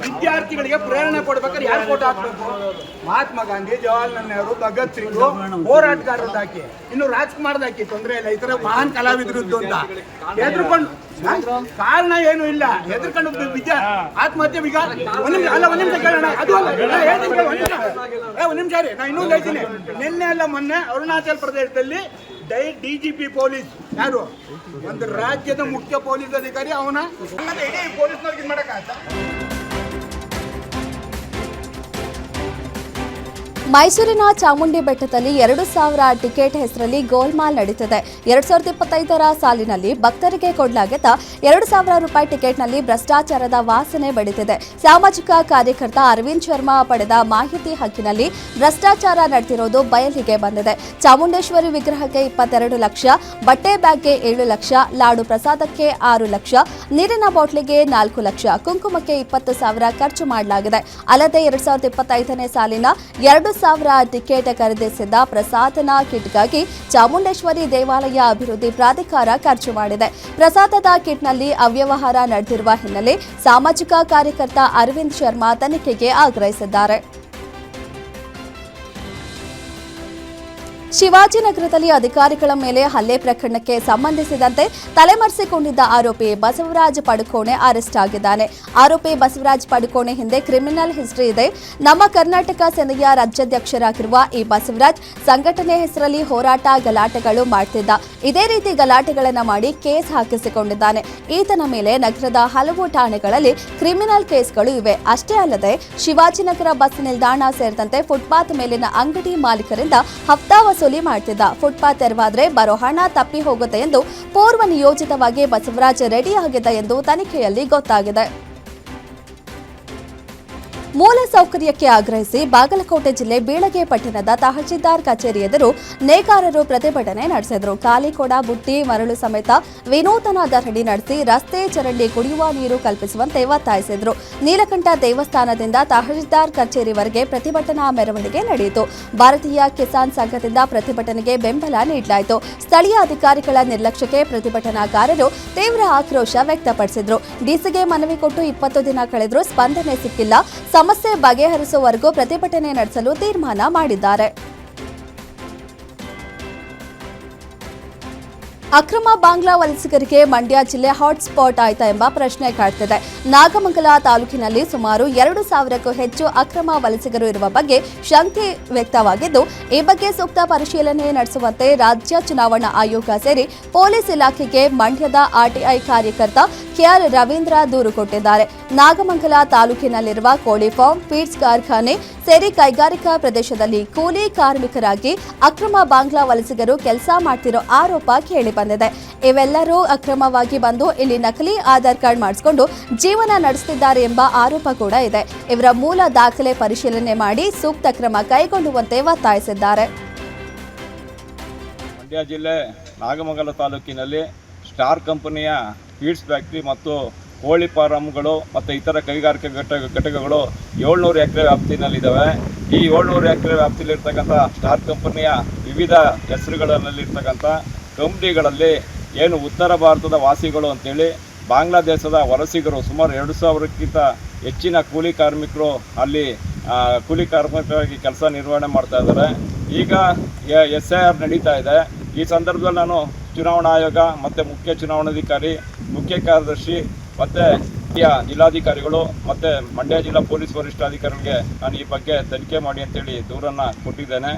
Speaker 11: ವಿದ್ಯಾರ್ಥಿಗಳಿಗೆ ಪ್ರೇರಣೆ ಕೊಡ್ಬೇಕಾದ್ರೆ ಯಾರು ಫೋಟೋ ಹಾಕ್ಬೇಕು? ಮಹಾತ್ಮ ಗಾಂಧಿ, ಜವಾಹರ್ಲಾಲ್ ನೆಹರು, ಭಗತ್ ಸಿಂಗ್ ಹೋರಾಟಗಾರರದ್ದು ಹಾಕಿ, ಇನ್ನು ರಾಜ್ಕುಮಾರ್ದು ಹಾಕಿ, ತೊಂದರೆ ಇಲ್ಲ. ಈ ತರ ಮಹಾನ್ ಕಲಾವಿದರದ್ದು ಅಂತ ಹೆದರ್ಕೊಂಡು ಕಾರಣ ಏನು ಇಲ್ಲ. ಹೆದರ್ಕೊಂಡು ಆತ್ಮಹತ್ಯೆ ಈಗ ಒಂದ್ ನಿಮಿಷ ಕೇಳೋಣ. ಅದು ಅಲ್ಲ, ಒಂದ್ ನಿಮಿಷ ರೀ, ನಾ ಇನ್ನೊಂದು ಹೇಳ್ತೀನಿ. ನಿನ್ನೆ ಅಲ್ಲ ಮೊನ್ನೆ ಅರುಣಾಚಲ್ ಪ್ರದೇಶದಲ್ಲಿ DGP ಪೊಲೀಸ್ ಯಾರು, ಒಂದು ರಾಜ್ಯದ ಮುಖ್ಯ ಪೊಲೀಸ್ ಅಧಿಕಾರಿ, ಅವನ ಇಡೀ ಪೊಲೀಸ್ನವ್ರಿಗೆ ಮಾಡಕ್ಕಾಗತ್ತ?
Speaker 3: ಮೈಸೂರಿನ ಚಾಮುಂಡಿ ಬೆಟ್ಟದಲ್ಲಿ 2,000 ಟಿಕೆಟ್ ಹೆಸರಲ್ಲಿ ಗೋಲ್ಮಾಲ್ ನಡೀತಿದೆ. 2025ರ ಸಾಲಿನಲ್ಲಿ ಭಕ್ತರಿಗೆ ಕೊಡಲಾಗಿದ್ದ 2,000 ರೂಪಾಯಿ ಟಿಕೆಟ್ನಲ್ಲಿ ಭ್ರಷ್ಟಾಚಾರದ ವಾಸನೆ ಬಡಿತಿದೆ. ಸಾಮಾಜಿಕ ಕಾರ್ಯಕರ್ತ ಅರವಿಂದ್ ಶರ್ಮಾ ಪಡೆದ ಮಾಹಿತಿ ಹಕ್ಕಿನಲ್ಲಿ ಭ್ರಷ್ಟಾಚಾರ ನಡೆದಿರೋದು ಬಯಲಿಗೆ ಬಂದಿದೆ. ಚಾಮುಂಡೇಶ್ವರಿ ವಿಗ್ರಹಕ್ಕೆ 22 ಲಕ್ಷ, ಬಟ್ಟೆ ಬ್ಯಾಗ್ಗೆ 7 ಲಕ್ಷ, ಲಾಡು ಪ್ರಸಾದಕ್ಕೆ 6 ಲಕ್ಷ, ನೀರಿನ ಬಾಟ್ಲಿಗೆ 4 ಲಕ್ಷ, ಕುಂಕುಮಕ್ಕೆ 20,000 ಖರ್ಚು ಮಾಡಲಾಗಿದೆ. ಅಲ್ಲದೆ 2025ನೇ ಸಾಲಿನ 2,000 ಟಿಕೆಟ್ ಖರೀದಿಸಿದ್ದ ಪ್ರಸಾದನ ಕಿಟ್ಗಾಗಿ ಚಾಮುಂಡೇಶ್ವರಿ ದೇವಾಲಯ ಅಭಿವೃದ್ಧಿ ಪ್ರಾಧಿಕಾರ ಖರ್ಚು ಮಾಡಿದೆ. ಪ್ರಸಾದದ ಕಿಟ್ನಲ್ಲಿ ಅವ್ಯವಹಾರ ನಡೆದಿರುವ ಹಿನ್ನೆಲೆ ಸಾಮಾಜಿಕ ಕಾರ್ಯಕರ್ತ ಅರವಿಂದ್ ಶರ್ಮಾ ತನಿಖೆಗೆ ಆಗ್ರಹಿಸಿದ್ದಾರೆ. ಶಿವಾಜಿನಗರದಲ್ಲಿ ಅಧಿಕಾರಿಗಳ ಮೇಲೆ ಹಲ್ಲೆ ಪ್ರಕರಣಕ್ಕೆ ಸಂಬಂಧಿಸಿದಂತೆ ತಲೆಮರೆಸಿಕೊಂಡಿದ್ದ ಆರೋಪಿ ಬಸವರಾಜ್ ಪಡುಕೋಣೆ ಅರೆಸ್ಟ್ ಆಗಿದ್ದಾನೆ. ಆರೋಪಿ ಬಸವರಾಜ್ ಪಡುಕೋಣೆ ಹಿಂದೆ ಕ್ರಿಮಿನಲ್ ಹಿಸ್ಟರಿ ಇದೆ. ನಮ್ಮ ಕರ್ನಾಟಕ ಸೇನೆಯ ರಾಜ್ಯಾಧ್ಯಕ್ಷರಾಗಿರುವ ಈ ಬಸವರಾಜ್ ಸಂಘಟನೆ ಹೆಸರಲ್ಲಿ ಹೋರಾಟ ಗಲಾಟೆಗಳು ಮಾಡ್ತಿದ್ದ. ಇದೇ ರೀತಿ ಗಲಾಟೆಗಳನ್ನು ಮಾಡಿ ಕೇಸ್ ಹಾಕಿಸಿಕೊಂಡಿದ್ದಾನೆ. ಈತನ ಮೇಲೆ ನಗರದ ಹಲವು ಠಾಣೆಗಳಲ್ಲಿ ಕ್ರಿಮಿನಲ್ ಕೇಸ್ಗಳು ಇವೆ. ಅಷ್ಟೇ ಅಲ್ಲದೆ ಶಿವಾಜಿನಗರ ಬಸ್ ನಿಲ್ದಾಣ ಸೇರಿದಂತೆ ಫುಟ್ಪಾತ್ ಮೇಲಿನ ಅಂಗಡಿ ಮಾಲೀಕರಿಂದ ಹಫ್ತಾ ವಸೂಲಿ ಮಾಡ್ತಿದ್ದ. ಫುಟ್ಪಾತ್ ತೆರವಾದ್ರೆ ಬರೋ ಹಣ ತಪ್ಪಿ ಹೋಗುತ್ತೆ ಎಂದು ಪೂರ್ವ ನಿಯೋಜಿತವಾಗಿ ಬಸವರಾಜ್ ರೆಡಿಯಾಗಿದ್ದ ಎಂದು ತನಿಖೆಯಲ್ಲಿ ಗೊತ್ತಾಗಿದೆ. ಮೂಲ ಸೌಕರ್ಯಕ್ಕೆ ಆಗ್ರಹಿಸಿ ಬಾಗಲಕೋಟೆ ಜಿಲ್ಲೆ ಬೀಳಗೆ ಪಟ್ಟಣದ ತಹಶೀಲ್ದಾರ್ ಕಚೇರಿ ಎದುರು ನೇಕಾರರು ಪ್ರತಿಭಟನೆ ನಡೆಸಿದರು. ಕಾಲಿಕೊಡ, ಬುಟ್ಟಿ, ಮರಳು ಸಮೇತ ವಿನೂತನ ಧರಣಿ ನಡೆಸಿ ರಸ್ತೆ ಚರಂಡಿ, ಕುಡಿಯುವ ನೀರು ಕಲ್ಪಿಸುವಂತೆ ಒತ್ತಾಯಿಸಿದರು. ನೀಲಕಂಠ ದೇವಸ್ಥಾನದಿಂದ ತಹಶೀಲ್ದಾರ್ ಕಚೇರಿವರೆಗೆ ಪ್ರತಿಭಟನಾ ಮೆರವಣಿಗೆ ನಡೆಯಿತು. ಭಾರತೀಯ ಕಿಸಾನ್ ಸಂಘದಿಂದ ಪ್ರತಿಭಟನೆಗೆ ಬೆಂಬಲ ನೀಡಲಾಯಿತು. ಸ್ಥಳೀಯ ಅಧಿಕಾರಿಗಳ ನಿರ್ಲಕ್ಷ್ಯಕ್ಕೆ ಪ್ರತಿಭಟನಾಕಾರರು ತೀವ್ರ ಆಕ್ರೋಶ ವ್ಯಕ್ತಪಡಿಸಿದರು. ಡಿಸಿಗೆ ಮನವಿ ಕೊಟ್ಟು 20 ದಿನ ಕಳೆದರೂ ಸ್ಪಂದನೆ ಸಿಕ್ಕಿಲ್ಲ. ಸಮಸ್ಯೆ ಬಗೆಹರಿಸುವವರೆಗೂ ಪ್ರತಿಭಟನೆ ನಡೆಸಲು ತೀರ್ಮಾನ ಮಾಡಿದ್ದಾರೆ. ಅಕ್ರಮ ಬಾಂಗ್ಲಾ ವಲಸಿಗರಿಗೆ ಮಂಡ್ಯ ಜಿಲ್ಲೆ ಹಾಟ್ಸ್ಪಾಟ್ ಆಯ್ತಾ ಎಂಬ ಪ್ರಶ್ನೆ ಕಾಡ್ತಿದೆ. ನಾಗಮಂಗಲ ತಾಲೂಕಿನಲ್ಲಿ ಸುಮಾರು 2,000ಕ್ಕೂ ಹೆಚ್ಚು ಅಕ್ರಮ ವಲಸಿಗರು ಇರುವ ಬಗ್ಗೆ ಶಂಕೆ ವ್ಯಕ್ತವಾಗಿದ್ದು, ಈ ಬಗ್ಗೆ ಸೂಕ್ತ ಪರಿಶೀಲನೆ ನಡೆಸುವಂತೆ ರಾಜ್ಯ ಚುನಾವಣಾ ಆಯೋಗ ಸೇರಿ ಪೊಲೀಸ್ ಇಲಾಖೆಗೆ ಮಂಡ್ಯದ ಆರ್ಟಿಐ ಕಾರ್ಯಕರ್ತ ಕೆಆರ್ ರವೀಂದ್ರ ದೂರು ಕೊಟ್ಟಿದ್ದಾರೆ. ನಾಗಮಂಗಲ ತಾಲೂಕಿನಲ್ಲಿರುವ ಕೋಳಿ ಫಾರ್ಮ್, ಫೀಡ್ಸ್ ಕಾರ್ಖಾನೆ ಸೇರಿ ಕೈಗಾರಿಕಾ ಪ್ರದೇಶದಲ್ಲಿ ಕೂಲಿ ಕಾರ್ಮಿಕರಾಗಿ ಅಕ್ರಮ ಬಾಂಗ್ಲಾ ವಲಸಿಗರು ಕೆಲಸ ಮಾಡ್ತಿರೋ ಆರೋಪ ಕೇಳಿಬಂದಿದೆ. ಇವೆಲ್ಲರೂ ಅಕ್ರಮವಾಗಿ ಬಂದು ಇಲ್ಲಿ ನಕಲಿ ಆಧಾರ್ ಕಾರ್ಡ್ ಮಾಡಿಸಿಕೊಂಡು ಜೀವನ ನಡೆಸುತ್ತಿದ್ದಾರೆ ಎಂಬ ಆರೋಪ ಕೂಡ ಇದೆ. ಇವರ ಮೂಲ ದಾಖಲೆ ಪರಿಶೀಲನೆ ಮಾಡಿ ಸೂಕ್ತ ಕ್ರಮ ಕೈಗೊಳ್ಳುವಂತೆ ಒತ್ತಾಯಿಸಿದ್ದಾರೆ.
Speaker 12: ಮಂಡ್ಯ ಜಿಲ್ಲೆ ನಾಗಮಂಗಲ ತಾಲೂಕಿನಲ್ಲಿ ಸ್ಟಾರ್ ಕಂಪನಿಯ ಫೀಡ್ಸ್ ಫ್ಯಾಕ್ಟ್ರಿ ಮತ್ತು ಕೋಳಿ ಫಾರಂಗಳು ಮತ್ತು ಇತರ ಕೈಗಾರಿಕಾ ಘಟಕಗಳು 700 ಎಕರೆ ವ್ಯಾಪ್ತಿನಲ್ಲಿದ್ದಾವೆ. ಈ 700 ಎಕರೆ ವ್ಯಾಪ್ತಿಯಲ್ಲಿರ್ತಕ್ಕಂಥ ಸ್ಟಾರ್ ಕಂಪನಿಯ ವಿವಿಧ ಹೆಸರುಗಳಲ್ಲಿರ್ತಕ್ಕಂಥ ಕಂಪ್ನಿಗಳಲ್ಲಿ ಏನು ಉತ್ತರ ಭಾರತದ ವಾಸಿಗಳು ಅಂತೇಳಿ ಬಾಂಗ್ಲಾದೇಶದ ವಲಸಿಗರು ಸುಮಾರು 2,000ಕ್ಕಿಂತ ಹೆಚ್ಚಿನ ಕೂಲಿ ಕಾರ್ಮಿಕರು ಅಲ್ಲಿ ಕೂಲಿ ಕಾರ್ಮಿಕರಾಗಿ ಕೆಲಸ ನಿರ್ವಹಣೆ ಮಾಡ್ತಾ ಇದ್ದಾರೆ. ಈಗ SIR ನಡೀತಾ ಇದೆ. ಈ ಸಂದರ್ಭದಲ್ಲಿ ನಾನು ಚುನಾವಣಾ ಆಯೋಗ ಮತ್ತು ಮುಖ್ಯ ಚುನಾವಣಾಧಿಕಾರಿ, ಮುಖ್ಯ ಕಾರ್ಯದರ್ಶಿ ಮತ್ತು ಜಿಲ್ಲಾಧಿಕಾರಿಗಳು ಮತ್ತು ಮಂಡ್ಯ ಜಿಲ್ಲಾ ಪೊಲೀಸ್ ವರಿಷ್ಠಾಧಿಕಾರಿಗಳಿಗೆ ನಾನು ಈ ಬಗ್ಗೆ ತನಿಖೆ ಮಾಡಿ ಅಂತೇಳಿ ದೂರನ್ನು ಕೊಟ್ಟಿದ್ದೇನೆ.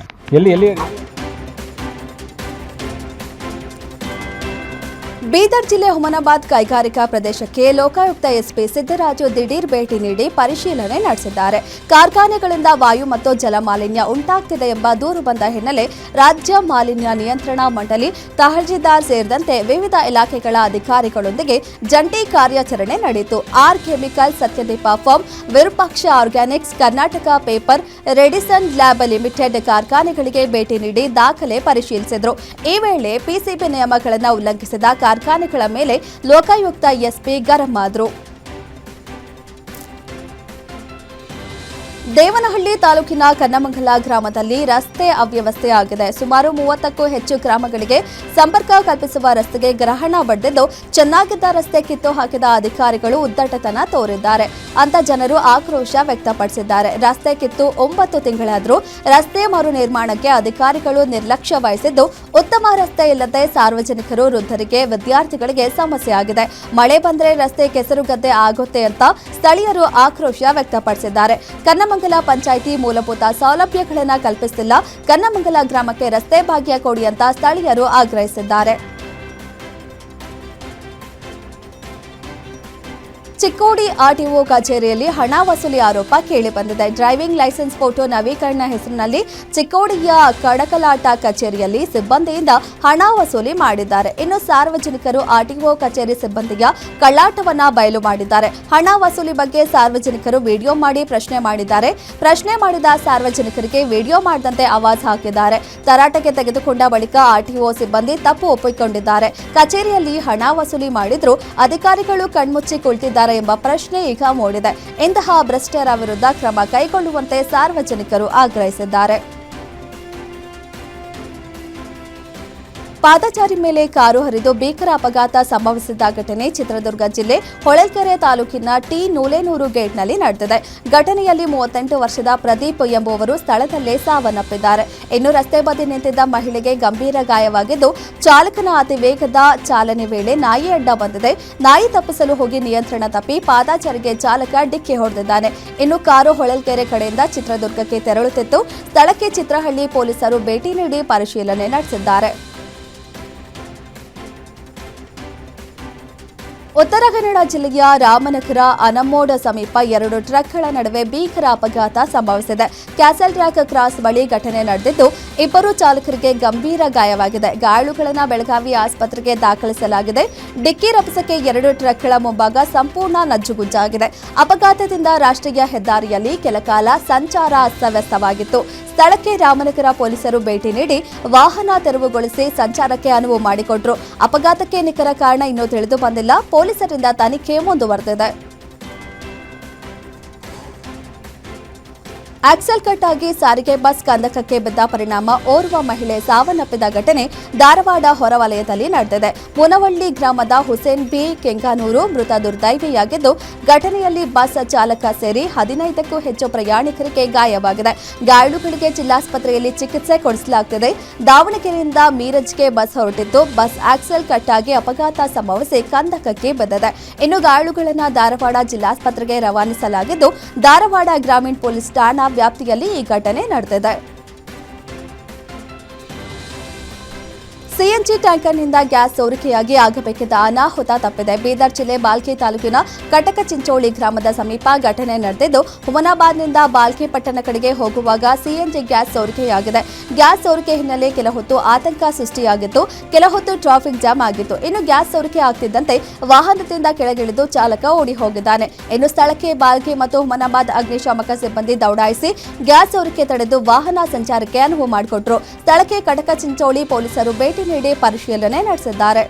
Speaker 3: ಬೀದರ್ ಜಿಲ್ಲೆ ಹುಮನಾಬಾದ್ ಕೈಗಾರಿಕಾ ಪ್ರದೇಶಕ್ಕೆ ಲೋಕಾಯುಕ್ತ ಎಸ್ಪಿ ಸಿದ್ದರಾಜು ದಿಢೀರ್ ಭೇಟಿ ನೀಡಿ ಪರಿಶೀಲನೆ ನಡೆಸಿದ್ದಾರೆ. ಕಾರ್ಖಾನೆಗಳಿಂದ ವಾಯು ಮತ್ತು ಜಲ ಮಾಲಿನ್ಯ ಉಂಟಾಗ್ತಿದೆ ಎಂಬ ದೂರು ಬಂದ ಹಿನ್ನೆಲೆ ರಾಜ್ಯ ಮಾಲಿನ್ಯ ನಿಯಂತ್ರಣ ಮಂಡಳಿ, ತಹಶೀಲ್ದಾರ್ ಸೇರಿದಂತೆ ವಿವಿಧ ಇಲಾಖೆಗಳ ಅಧಿಕಾರಿಗಳೊಂದಿಗೆ ಜಂಟಿ ಕಾರ್ಯಾಚರಣೆ ನಡೆಯಿತು. R chemical, Satyadeepa farm, Virupaksha organics, Karnataka paper, Radisson lab limited ಕಾರ್ಖಾನೆಗಳಿಗೆ ಭೇಟಿ ನೀಡಿ ದಾಖಲೆ ಪರಿಶೀಲಿಸಿದರು. ಈ ವೇಳೆ ಪಿಸಿಬಿ ನಿಯಮಗಳನ್ನು ಉಲ್ಲಂಘಿಸಿದ ಕಾರ್ಖಾನೆಗಳ ಮೇಲೆ ಲೋಕಾಯುಕ್ತ ಎಸ್ಪಿ ಗರಂ ಆದರು. ದೇವನಹಳ್ಳಿ ತಾಲೂಕಿನ ಕನ್ನಮಂಗಲ ಗ್ರಾಮದಲ್ಲಿ ರಸ್ತೆ ಅವ್ಯವಸ್ಥೆ ಆಗಿದೆ. ಸುಮಾರು 30ಕ್ಕೂ ಹೆಚ್ಚು ಗ್ರಾಮಗಳಿಗೆ ಸಂಪರ್ಕ ಕಲ್ಪಿಸುವ ರಸ್ತೆಗೆ ಗ್ರಹಣ ಬಡಿದಿದ್ದು, ಚೆನ್ನಾಗಿದ್ದ ರಸ್ತೆ ಕಿತ್ತು ಹಾಕಿದ ಅಧಿಕಾರಿಗಳು ಉದ್ದಟತನ ತೋರಿದ್ದಾರೆ ಅಂತ ಜನರು ಆಕ್ರೋಶ ವ್ಯಕ್ತಪಡಿಸಿದ್ದಾರೆ. ರಸ್ತೆ ಕಿತ್ತು 9 ತಿಂಗಳಾದರೂ ರಸ್ತೆ ಮರು ನಿರ್ಮಾಣಕ್ಕೆ ಅಧಿಕಾರಿಗಳು ನಿರ್ಲಕ್ಷ್ಯ ವಹಿಸಿದ್ದು, ಉತ್ತಮ ರಸ್ತೆ ಇಲ್ಲದೆ ಸಾರ್ವಜನಿಕರು, ವೃದ್ಧರಿಗೆ, ವಿದ್ಯಾರ್ಥಿಗಳಿಗೆ ಸಮಸ್ಯೆ ಆಗಿದೆ. ಮಳೆ ಬಂದರೆ ರಸ್ತೆ ಕೆಸರುಗದ್ದೆ ಆಗುತ್ತೆ ಅಂತ ಸ್ಥಳೀಯರು ಆಕ್ರೋಶ ವ್ಯಕ್ತಪಡಿಸಿದ್ದಾರೆ. ಕನ್ನಮಂಗಲ ಪಂಚಾಯಿತಿ ಮೂಲಭೂತ ಸೌಲಭ್ಯಗಳನ್ನು ಕಲ್ಪಿಸುತ್ತಿಲ್ಲ. ಕನ್ನಮಂಗಲ ಗ್ರಾಮಕ್ಕೆ ರಸ್ತೆ ಭಾಗ್ಯ ಕೊಡಿ ಅಂತ ಸ್ಥಳೀಯರು ಆಗ್ರಹಿಸಿದ್ದಾರೆ. ಚಿಕ್ಕೋಡಿ ಆರ್ಟಿಒ ಕಚೇರಿಯಲ್ಲಿ ಹಣ ವಸೂಲಿ ಆರೋಪ ಕೇಳಿಬಂದಿದೆ. ಡ್ರೈವಿಂಗ್ ಲೈಸೆನ್ಸ್ ಫೋಟೋ ನವೀಕರಣ ಹೆಸರಿನಲ್ಲಿ ಚಿಕ್ಕೋಡಿಯ ಕಡಕಲಾಟ ಕಚೇರಿಯಲ್ಲಿ ಸಿಬ್ಬಂದಿಯಿಂದ ಹಣ ವಸೂಲಿ ಮಾಡಿದ್ದಾರೆ. ಇನ್ನು ಸಾರ್ವಜನಿಕರು ಆರ್ಟಿಒ ಕಚೇರಿ ಸಿಬ್ಬಂದಿಯ ಕಳ್ಳಾಟವನ್ನ ಬಯಲು ಮಾಡಿದ್ದಾರೆ. ಹಣ ವಸೂಲಿ ಬಗ್ಗೆ ಸಾರ್ವಜನಿಕರು ವಿಡಿಯೋ ಮಾಡಿ ಪ್ರಶ್ನೆ ಮಾಡಿದ್ದಾರೆ. ಪ್ರಶ್ನೆ ಮಾಡಿದ ಸಾರ್ವಜನಿಕರಿಗೆ ವಿಡಿಯೋ ಮಾಡದಂತೆ ಆವಾಜ್ ಹಾಕಿದ್ದಾರೆ. ತರಾಟೆಗೆ ತೆಗೆದುಕೊಂಡ ಬಳಿಕ ಆರ್ಟಿಒ ಸಿಬ್ಬಂದಿ ತಪ್ಪು ಒಪ್ಪಿಕೊಂಡಿದ್ದಾರೆ. ಕಚೇರಿಯಲ್ಲಿ ಹಣ ವಸೂಲಿ ಮಾಡಿದ್ರು ಅಧಿಕಾರಿಗಳು ಕಣ್ಮುಚ್ಚಿ ಕುಳಿತಿದ್ದಾರೆ ಎಂಬ ಪ್ರಶ್ನೆ ಈಗ ಮೂಡಿದೆ. ಇಂತಹ ಭ್ರಷ್ಟರ ವಿರುದ್ಧ ಕ್ರಮ ಕೈಗೊಳ್ಳುವಂತೆ ಸಾರ್ವಜನಿಕರು ಆಗ್ರಹಿಸಿದ್ದಾರೆ. ಪಾದಚಾರಿ ಮೇಲೆ ಕಾರು ಹರಿದು ಭೀಕರ ಅಪಘಾತ ಸಂಭವಿಸಿದ ಘಟನೆ ಚಿತ್ರದುರ್ಗ ಜಿಲ್ಲೆ ಹೊಳಲ್ಕೆರೆ ತಾಲೂಕಿನ ಟಿ ನೂಲೇನೂರು ಗೇಟ್ನಲ್ಲಿ ನಡೆದಿದೆ. ಘಟನೆಯಲ್ಲಿ 38 ವರ್ಷದ ಪ್ರದೀಪ್ ಎಂಬುವರು ಸ್ಥಳದಲ್ಲೇ ಸಾವನ್ನಪ್ಪಿದ್ದಾರೆ. ಇನ್ನು ರಸ್ತೆ ಬದಿ ನಿಂತಿದ್ದ ಮಹಿಳೆಗೆ ಗಂಭೀರ ಗಾಯವಾಗಿದ್ದು, ಚಾಲಕನ ಅತಿ ವೇಗದ ಚಾಲನೆ ವೇಳೆ ನಾಯಿ ಅಡ್ಡ ಬಂದಿದೆ. ನಾಯಿ ತಪ್ಪಿಸಲು ಹೋಗಿ ನಿಯಂತ್ರಣ ತಪ್ಪಿ ಪಾದಚಾರಿಗೆ ಚಾಲಕ ಡಿಕ್ಕಿ ಹೊಡೆದಿದ್ದಾನೆ. ಇನ್ನು ಕಾರು ಹೊಳಲ್ಕೆರೆ ಕಡೆಯಿಂದ ಚಿತ್ರದುರ್ಗಕ್ಕೆ ತೆರಳುತ್ತಿತ್ತು. ಸ್ಥಳಕ್ಕೆ ಚಿತ್ರಹಳ್ಳಿ ಪೊಲೀಸರು ಭೇಟಿ ನೀಡಿ ಪರಿಶೀಲನೆ ನಡೆಸಿದ್ದಾರೆ. ಉತ್ತರ ಕನ್ನಡ ಜಿಲ್ಲೆಯ ರಾಮನಗರ ಅನಮೋಡ ಸಮೀಪ 2 ಟ್ರಕ್ಗಳ ನಡುವೆ ಭೀಕರ ಅಪಘಾತ ಸಂಭವಿಸಿದೆ. ಕ್ಯಾಸಲ್ ಟ್ರ್ಯಾಕ್ ಕ್ರಾಸ್ ಬಳಿ ಘಟನೆ ನಡೆದಿದ್ದು, 2 ಚಾಲಕರಿಗೆ ಗಂಭೀರ ಗಾಯವಾಗಿದೆ. ಗಾಯಾಳುಗಳನ್ನು ಬೆಳಗಾವಿ ಆಸ್ಪತ್ರೆಗೆ ದಾಖಲಿಸಲಾಗಿದೆ. ಡಿಕ್ಕಿ ರಭಸಕ್ಕೆ 2 ಟ್ರಕ್ಗಳ ಮುಂಭಾಗ ಸಂಪೂರ್ಣ ನಜ್ಜುಗುಜ್ಜಾಗಿದೆ. ಅಪಘಾತದಿಂದ ರಾಷ್ಟ್ರೀಯ ಹೆದ್ದಾರಿಯಲ್ಲಿ ಕೆಲಕಾಲ ಸಂಚಾರ ಅಸ್ತವ್ಯಸ್ತವಾಗಿತ್ತು. ಸ್ಥಳಕ್ಕೆ ರಾಮನಗರ ಪೊಲೀಸರು ಭೇಟಿ ನೀಡಿ ವಾಹನ ತೆರವುಗೊಳಿಸಿ ಸಂಚಾರಕ್ಕೆ ಅನುವು ಮಾಡಿಕೊಟ್ರು. ಅಪಘಾತಕ್ಕೆ ನಿಖರ ಕಾರಣ ಇನ್ನೂ ತಿಳಿದು ಬಂದಿಲ್ಲ. ಪೊಲೀಸರಿಂದ ತನಿಖೆ ಮುಂದುವರೆದಿದೆ. ಆಕ್ಸೆಲ್ ಕಟ್ ಆಗಿ ಸಾರಿಗೆ ಬಸ್ ಕಂದಕಕ್ಕೆ ಬಿದ್ದ ಪರಿಣಾಮ ಓರ್ವ ಮಹಿಳೆ ಸಾವನ್ನಪ್ಪಿದ ಘಟನೆ ಧಾರವಾಡ ಹೊರವಲಯದಲ್ಲಿ ನಡೆದಿದೆ. ಮುನವಳ್ಳಿ ಗ್ರಾಮದ ಹುಸೇನ್ ಬಿ ಕೆಂಗಾನೂರು ಮೃತ ದುರ್ದೈವಿಯಾಗಿದ್ದು, ಘಟನೆಯಲ್ಲಿ ಬಸ್ ಚಾಲಕ ಸೇರಿ 15ಕ್ಕೂ ಹೆಚ್ಚು ಪ್ರಯಾಣಿಕರಿಗೆ ಗಾಯವಾಗಿದೆ. ಗಾಯಾಳುಗಳಿಗೆ ಜಿಲ್ಲಾಸ್ಪತ್ರೆಯಲ್ಲಿ ಚಿಕಿತ್ಸೆ ಕೊಡಿಸಲಾಗುತ್ತಿದೆ. ದಾವಣಗೆರೆಯಿಂದ ಮೀರಜ್ಗೆ ಬಸ್ ಹೊರಟಿದ್ದು, ಬಸ್ ಆಕ್ಸೆಲ್ ಕಟ್ ಆಗಿ ಅಪಘಾತ ಸಂಭವಿಸಿ ಕಂದಕಕ್ಕೆ ಬಿದ್ದಿದೆ. ಇನ್ನು ಗಾಯಾಳುಗಳನ್ನು ಧಾರವಾಡ ಜಿಲ್ಲಾಸ್ಪತ್ರೆಗೆ ರವಾನಿಸಲಾಗಿದ್ದು, ಧಾರವಾಡ ಗ್ರಾಮೀಣ ಪೊಲೀಸ್ ಠಾಣಾ ವ್ಯಾಪ್ತಿಯಲ್ಲಿ ಈ ಘಟನೆ ನಡೆದಿದೆ. ಸಿಎನ್ಜಿ ಟ್ಯಾಂಕರ್ನಿಂದ ಗ್ಯಾಸ್ ಸೋರಿಕೆಯಾಗಿ ಆಗಬೇಕಿದ್ದ ಅನಾಹುತ ತಪ್ಪಿದೆ. ಬೀದರ್ ಜಿಲ್ಲೆ ಬಾಲ್ಕಿ ತಾಲೂಕಿನ ಕಟಕ ಚಿಂಚೋಳಿ ಗ್ರಾಮದ ಸಮೀಪ ಘಟನೆ ನಡೆದಿದ್ದು, ಹುಮನಾಬಾದ್ನಿಂದ ಬಾಲ್ಕಿ ಪಟ್ಟಣ ಕಡೆಗೆ ಹೋಗುವಾಗ ಸಿಎನ್ಜಿ ಗ್ಯಾಸ್ ಸೋರಿಕೆಯಾಗಿದೆ. ಗ್ಯಾಸ್ ಸೋರಿಕೆ ಹಿನ್ನೆಲೆ ಕೆಲ ಹೊತ್ತು ಆತಂಕ ಸೃಷ್ಟಿಯಾಗಿತ್ತು. ಕೆಲ ಹೊತ್ತು ಟ್ರಾಫಿಕ್ ಜಾಮ್ ಆಗಿತ್ತು. ಇನ್ನು ಗ್ಯಾಸ್ ಸೋರಿಕೆ ಆಗ್ತಿದ್ದಂತೆ ವಾಹನದಿಂದ ಕೆಳಗಿಳಿದು ಚಾಲಕ ಓಡಿ ಹೋಗಿದ್ದಾನೆ. ಇನ್ನು ಸ್ಥಳಕ್ಕೆ ಬಾಲ್ಕಿ ಮತ್ತು ಹುಮನಾಬಾದ್ ಅಗ್ನಿಶಾಮಕ ಸಿಬ್ಬಂದಿ ದೌಡಾಯಿಸಿ ಗ್ಯಾಸ್ ಸೋರಿಕೆ ತಡೆದು ವಾಹನ ಸಂಚಾರಕ್ಕೆ ಅನುವು ಮಾಡಿಕೊಟ್ರು. ಸ್ಥಳಕ್ಕೆ ಕಟಕ ಚಿಂಚೋಳಿ ಪೊಲೀಸರು ಭೇಟಿ ನೀಡಿ ಪರಿಶೀಲನೆ ನಡೆಸಿದ್ದಾರೆ.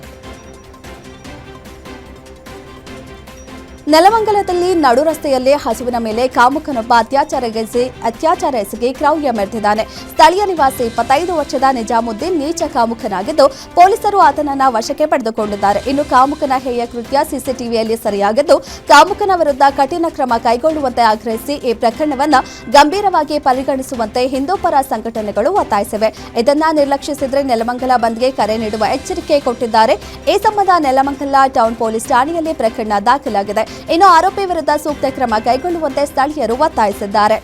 Speaker 3: ನೆಲಮಂಗಲದಲ್ಲಿ ನಡು ರಸ್ತೆಯಲ್ಲೇ ಹಸುವಿನ ಮೇಲೆ ಕಾಮುಕನೊಬ್ಬ ಅತ್ಯಾಚಾರ ಎಸಗಿ ಕ್ರೌರ್ಯ ಮೆರೆದಿದ್ದಾನೆ. ಸ್ಥಳೀಯ ನಿವಾಸಿ 25 ವರ್ಷದ ನಿಜಾಮುದ್ದೀನ್ ನೀಚ ಕಾಮುಕನಾಗಿದ್ದು, ಪೊಲೀಸರು ಆತನನ್ನ ವಶಕ್ಕೆ ಪಡೆದುಕೊಂಡಿದ್ದಾರೆ. ಇನ್ನು ಕಾಮುಕನ ಹೇಯ ಕೃತ್ಯ ಸಿಸಿಟಿವಿಯಲ್ಲಿ ಸೆರೆಯಾಗಿದ್ದು, ಕಾಮುಕನ ವಿರುದ್ಧ ಕಠಿಣ ಕ್ರಮ ಕೈಗೊಳ್ಳುವಂತೆ ಆಗ್ರಹಿಸಿ ಈ ಪ್ರಕರಣವನ್ನು ಗಂಭೀರವಾಗಿ ಪರಿಗಣಿಸುವಂತೆ ಹಿಂದೂಪರ ಸಂಘಟನೆಗಳು ಒತ್ತಾಯಿಸಿವೆ. ಇದನ್ನ ನಿರ್ಲಕ್ಷಿಸಿದರೆ ನೆಲಮಂಗಲ ಬಂದ್ಗೆ ಕರೆ ನೀಡುವ ಎಚ್ಚರಿಕೆ ಕೊಟ್ಟಿದ್ದಾರೆ. ಈ ಸಂಬಂಧ ನೆಲಮಂಗಲ ಟೌನ್ ಪೊಲೀಸ್ ಠಾಣೆಯಲ್ಲಿ ಪ್ರಕರಣ ದಾಖಲಾಗಿದೆ. ಇನ್ನು ಆರೋಪಿ ವಿರುದ್ಧ ಸೂಕ್ತ ಕ್ರಮ ಕೈಗೊಳ್ಳುವಂತೆ ಸ್ಥಳೀಯರು ಒತ್ತಾಯಿಸಿದ್ದಾರೆ.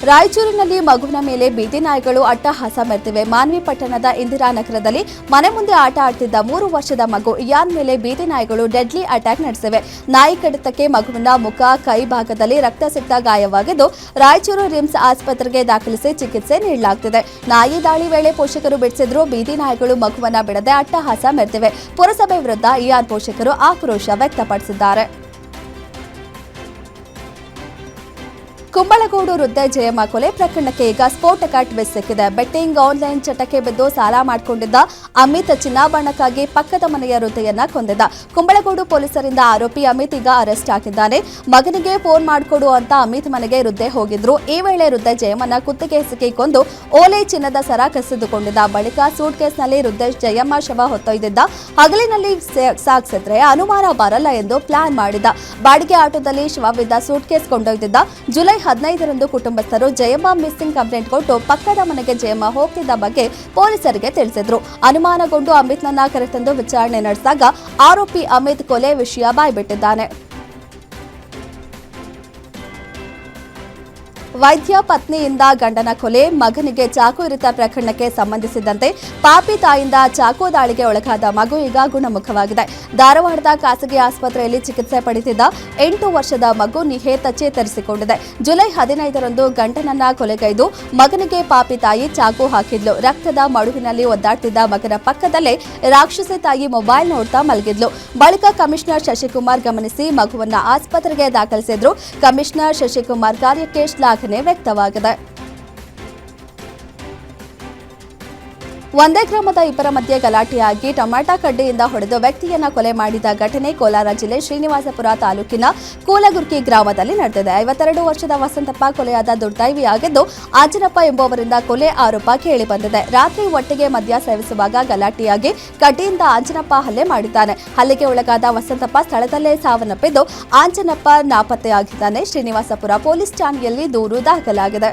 Speaker 3: ರಾಯಚೂರಿನಲ್ಲಿ ಮಗುವಿನ ಮೇಲೆ ಬೀದಿ ನಾಯಿಗಳು ಅಟ್ಟಹಾಸ ಮೆರೆದಿವೆ. ಮಾನ್ವಿ ಪಟ್ಟಣದ ಇಂದಿರಾನಗರದಲ್ಲಿ ಮನೆ ಮುಂದೆ ಆಟ ಆಡ್ತಿದ್ದ 3 ವರ್ಷದ ಮಗು ಇಯಾನ್ ಮೇಲೆ ಬೀದಿ ನಾಯಿಗಳು ಡೆಡ್ಲಿ ಅಟ್ಯಾಕ್ ನಡೆಸಿವೆ. ನಾಯಿ ಕಡಿತಕ್ಕೆ ಮಗುವಿನ ಮುಖ, ಕೈ ಭಾಗದಲ್ಲಿ ರಕ್ತಸಿಕ್ತ ಗಾಯವಾಗಿದ್ದು, ರಾಯಚೂರು ರಿಮ್ಸ್ ಆಸ್ಪತ್ರೆಗೆ ದಾಖಲಿಸಿ ಚಿಕಿತ್ಸೆ ನೀಡಲಾಗುತ್ತಿದೆ. ನಾಯಿ ದಾಳಿ ವೇಳೆ ಪೋಷಕರು ಬಿಡಿಸಿದ್ರು. ಬೀದಿ ನಾಯಿಗಳು ಮಗುವನ್ನ ಬಿಡದೆ ಅಟ್ಟಹಾಸ ಮೆರೆದಿವೆ. ಪುರಸಭೆ ವಿರುದ್ಧ ಇಯಾನ್ ಪೋಷಕರು ಆಕ್ರೋಶ ವ್ಯಕ್ತಪಡಿಸಿದ್ದಾರೆ. ಕುಂಬಳಗೋಡು ವೃದ್ಧೆ ಜಯಮ್ಮ ಕೊಲೆ ಪ್ರಕರಣಕ್ಕೆ ಈಗ ಸ್ಫೋಟಕ ಟ್ವಿಸ್ಟ್ ಸಿಕ್ಕಿದೆ. ಬೆಟ್ಟಿಂಗ್ ಆನ್ಲೈನ್ ಚಟಕ್ಕೆ ಬಿದ್ದು ಸಾಲ ಮಾಡಿಕೊಂಡಿದ್ದ ಅಮಿತ್ ಚಿನ್ನಾಭರಣಕ್ಕಾಗಿ ಪಕ್ಕದ ಮನೆಯ ವೃದ್ಧೆಯನ್ನ ಕೊಂದಿದ್ದ. ಕುಂಬಳಗೋಡು ಪೊಲೀಸರಿಂದ ಆರೋಪಿ ಅಮಿತ್ ಈಗ ಅರೆಸ್ಟ್ ಆಗಿದ್ದಾನೆ. ಮಗನಿಗೆ ಫೋನ್ ಮಾಡಿಕೊಡು ಅಂತ ಅಮಿತ್ ಮನೆಗೆ ವೃದ್ಧೆ ಹೋಗಿದ್ರು. ಈ ವೇಳೆ ವೃದ್ಧೆ ಜಯಮ್ಮನ ಕುತ್ತಿಗೆ ಸಿಕ್ಕಿ ಕೊಂದು ಓಲೆ ಚಿನ್ನದ ಸರ ಕಸಿದುಕೊಂಡಿದ್ದ. ಬಳಿಕ ಸೂಟ್ ಕೇಸ್ನಲ್ಲಿ ವೃದ್ಧೆ ಜಯಮ್ಮ ಶವ ಹೊತ್ತೊಯ್ದಿದ್ದ. ಹಗಲಿನಲ್ಲಿ ಸಾಗಿಸಿದ್ರೆ ಅನುಮಾನ ಬರಲ್ಲ ಎಂದು ಪ್ಲಾನ್ ಮಾಡಿದ್ದ. ಬಾಡಿಗೆ ಆಟೋದಲ್ಲಿ ಶವವಿದ್ದ ಸೂಟ್ ಕೇಸ್ ಕೊಂಡೊಯ್ದಿದ್ದ. ಜುಲೈ 15ರಂದು ಕುಟುಂಬಸ್ಥರು ಜಯಮ್ಮ ಮಿಸ್ಸಿಂಗ್ ಕಂಪ್ಲೇಂಟ್ ಕೊಟ್ಟು ಪಕ್ಕದ ಮನೆಗೆ ಜಯಮ್ಮ ಹೋಗ್ತಿದ್ದ ಬಗ್ಗೆ ಪೊಲೀಸರಿಗೆ ತಿಳಿಸಿದ್ರು. ಅನುಮಾನಗೊಂಡು ಅಮಿತ್ನನ್ನ ಕರೆತಂದು ವಿಚಾರಣೆ ನಡೆಸಿದಾಗ ಆರೋಪಿ ಅಮಿತ್ ಕೊಲೆ ವಿಷಯ ಬಾಯ್ಬಿಟ್ಟಿದ್ದಾನೆ. ವೈದ್ಯ ಪತ್ನಿಯಿಂದ ಗಂಡನ ಕೊಲೆ, ಮಗನಿಗೆ ಚಾಕು ಇರಿತ ಪ್ರಕರಣಕ್ಕೆ ಸಂಬಂಧಿಸಿದಂತೆ ಪಾಪಿ ತಾಯಿಂದ ಚಾಕು ದಾಳಿಗೆ ಒಳಗಾದ ಮಗು ಈಗ ಗುಣಮುಖವಾಗಿದೆ. ಧಾರವಾಡದ ಖಾಸಗಿ ಆಸ್ಪತ್ರೆಯಲ್ಲಿ ಚಿಕಿತ್ಸೆ ಪಡೆದಿದ್ದ 8 ವರ್ಷದ ಮಗು ನಿಹೇತ ಚೇತರಿಸಿಕೊಂಡಿದೆ. ಜುಲೈ 15ರಂದು ಗಂಡನನ್ನ ಕೊಲೆಗೈದು ಮಗನಿಗೆ ಪಾಪಿ ತಾಯಿ ಚಾಕು ಹಾಕಿದ್ಲು. ರಕ್ತದ ಮಡುವಿನಲ್ಲಿ ಒದ್ದಾಡ್ತಿದ್ದ ಮಗನ ಪಕ್ಕದಲ್ಲೇ ರಾಕ್ಷಸಿ ತಾಯಿ ಮೊಬೈಲ್ ನೋಡ್ತಾ ಮಲಗಿದ್ಲು. ಬಳಿಕ ಕಮಿಷನರ್ ಶಶಿಕುಮಾರ್ ಗಮನಿಸಿ ಮಗುವನ್ನ ಆಸ್ಪತ್ರೆಗೆ ದಾಖಲಿಸಿದ್ರು. ಕಮಿಷನರ್ ಶಶಿಕುಮಾರ್ ಕಾರ್ಯಕ್ಕೆ ಶ್ಲಾಘನೆ ವ್ಯಕ್ತವಾಗಿದೆ. ಒಂದೇ ಗ್ರಾಮದ ಇಬ್ಬರ ಮಧ್ಯೆ ಗಲಾಟೆಯಾಗಿ ಟೊಮ್ಯಾಟೊ ಕಡ್ಡಿಯಿಂದ ಹೊಡೆದು ವ್ಯಕ್ತಿಯನ್ನ ಕೊಲೆ ಮಾಡಿದ ಘಟನೆ ಕೋಲಾರ ಜಿಲ್ಲೆ ಶ್ರೀನಿವಾಸಪುರ ತಾಲೂಕಿನ ಕೂಲಗುರ್ಕಿ ಗ್ರಾಮದಲ್ಲಿ ನಡೆದಿದೆ. 52 ವರ್ಷದ ವಸಂತಪ್ಪ ಕೊಲೆಯಾದ ದುರ್ದೈವಿಯಾಗಿದ್ದು, ಆಂಜನಪ್ಪ ಎಂಬುವರಿಂದ ಕೊಲೆ ಆರೋಪ ಕೇಳಿಬಂದಿದೆ. ರಾತ್ರಿ ಒಟ್ಟಿಗೆ ಮದ್ಯ ಸೇವಿಸುವಾಗ ಗಲಾಟೆಯಾಗಿ ಕಡ್ಡಿಯಿಂದ ಆಂಜನಪ್ಪ ಹಲ್ಲೆ ಮಾಡಿದ್ದಾನೆ. ಹಲ್ಲೆಗೆ ಒಳಗಾದ ವಸಂತಪ್ಪ ಸ್ಥಳದಲ್ಲೇ ಸಾವನ್ನಪ್ಪಿದ್ದು, ಆಂಜನಪ್ಪ ನಾಪತ್ತೆಯಾಗಿದ್ದಾನೆ. ಶ್ರೀನಿವಾಸಪುರ ಪೊಲೀಸ್ ಠಾಣೆಯಲ್ಲಿ ದೂರು ದಾಖಲಾಗಿದೆ.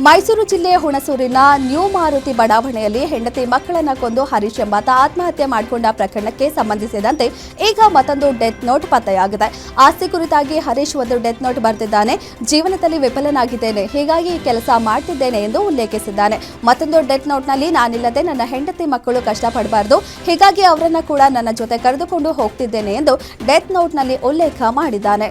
Speaker 3: ಮೈಸೂರು ಜಿಲ್ಲೆಯ ಹುಣಸೂರಿನ ನ್ಯೂ ಮಾರುತಿ ಬಡಾವಣೆಯಲ್ಲಿ ಹೆಂಡತಿ ಮಕ್ಕಳನ್ನ ಕೊಂದು ಹರೀಶ್ ಎಂಬಾತ ಆತ್ಮಹತ್ಯೆ ಮಾಡಿಕೊಂಡ ಪ್ರಕರಣಕ್ಕೆ ಸಂಬಂಧಿಸಿದಂತೆ ಈಗ ಮತ್ತೊಂದು ಡೆತ್ ನೋಟ್ ಪತ್ತೆಯಾಗಿದೆ. ಆಸ್ತಿ ಕುರಿತಾಗಿ ಹರೀಶ್ ಒಂದು ಡೆತ್ ನೋಟ್ ಬರೆದಿದ್ದಾನೆ. ಜೀವನದಲ್ಲಿ ವಿಫಲನಾಗಿದ್ದೇನೆ, ಹೀಗಾಗಿ ಈ ಕೆಲಸ ಮಾಡ್ತಿದ್ದೇನೆ ಎಂದು ಉಲ್ಲೇಖಿಸಿದ್ದಾನೆ. ಮತ್ತೊಂದು ಡೆತ್ ನೋಟ್ನಲ್ಲಿ ನಾನಿಲ್ಲದೆ ನನ್ನ ಹೆಂಡತಿ ಮಕ್ಕಳು ಕಷ್ಟಪಡಬಾರದು, ಹೀಗಾಗಿ ಅವರನ್ನ ಕೂಡ ನನ್ನ ಜೊತೆ ಕರೆದುಕೊಂಡು ಹೋಗ್ತಿದ್ದೇನೆ ಎಂದು ಡೆತ್ ನೋಟ್ನಲ್ಲಿ ಉಲ್ಲೇಖ ಮಾಡಿದ್ದಾನೆ.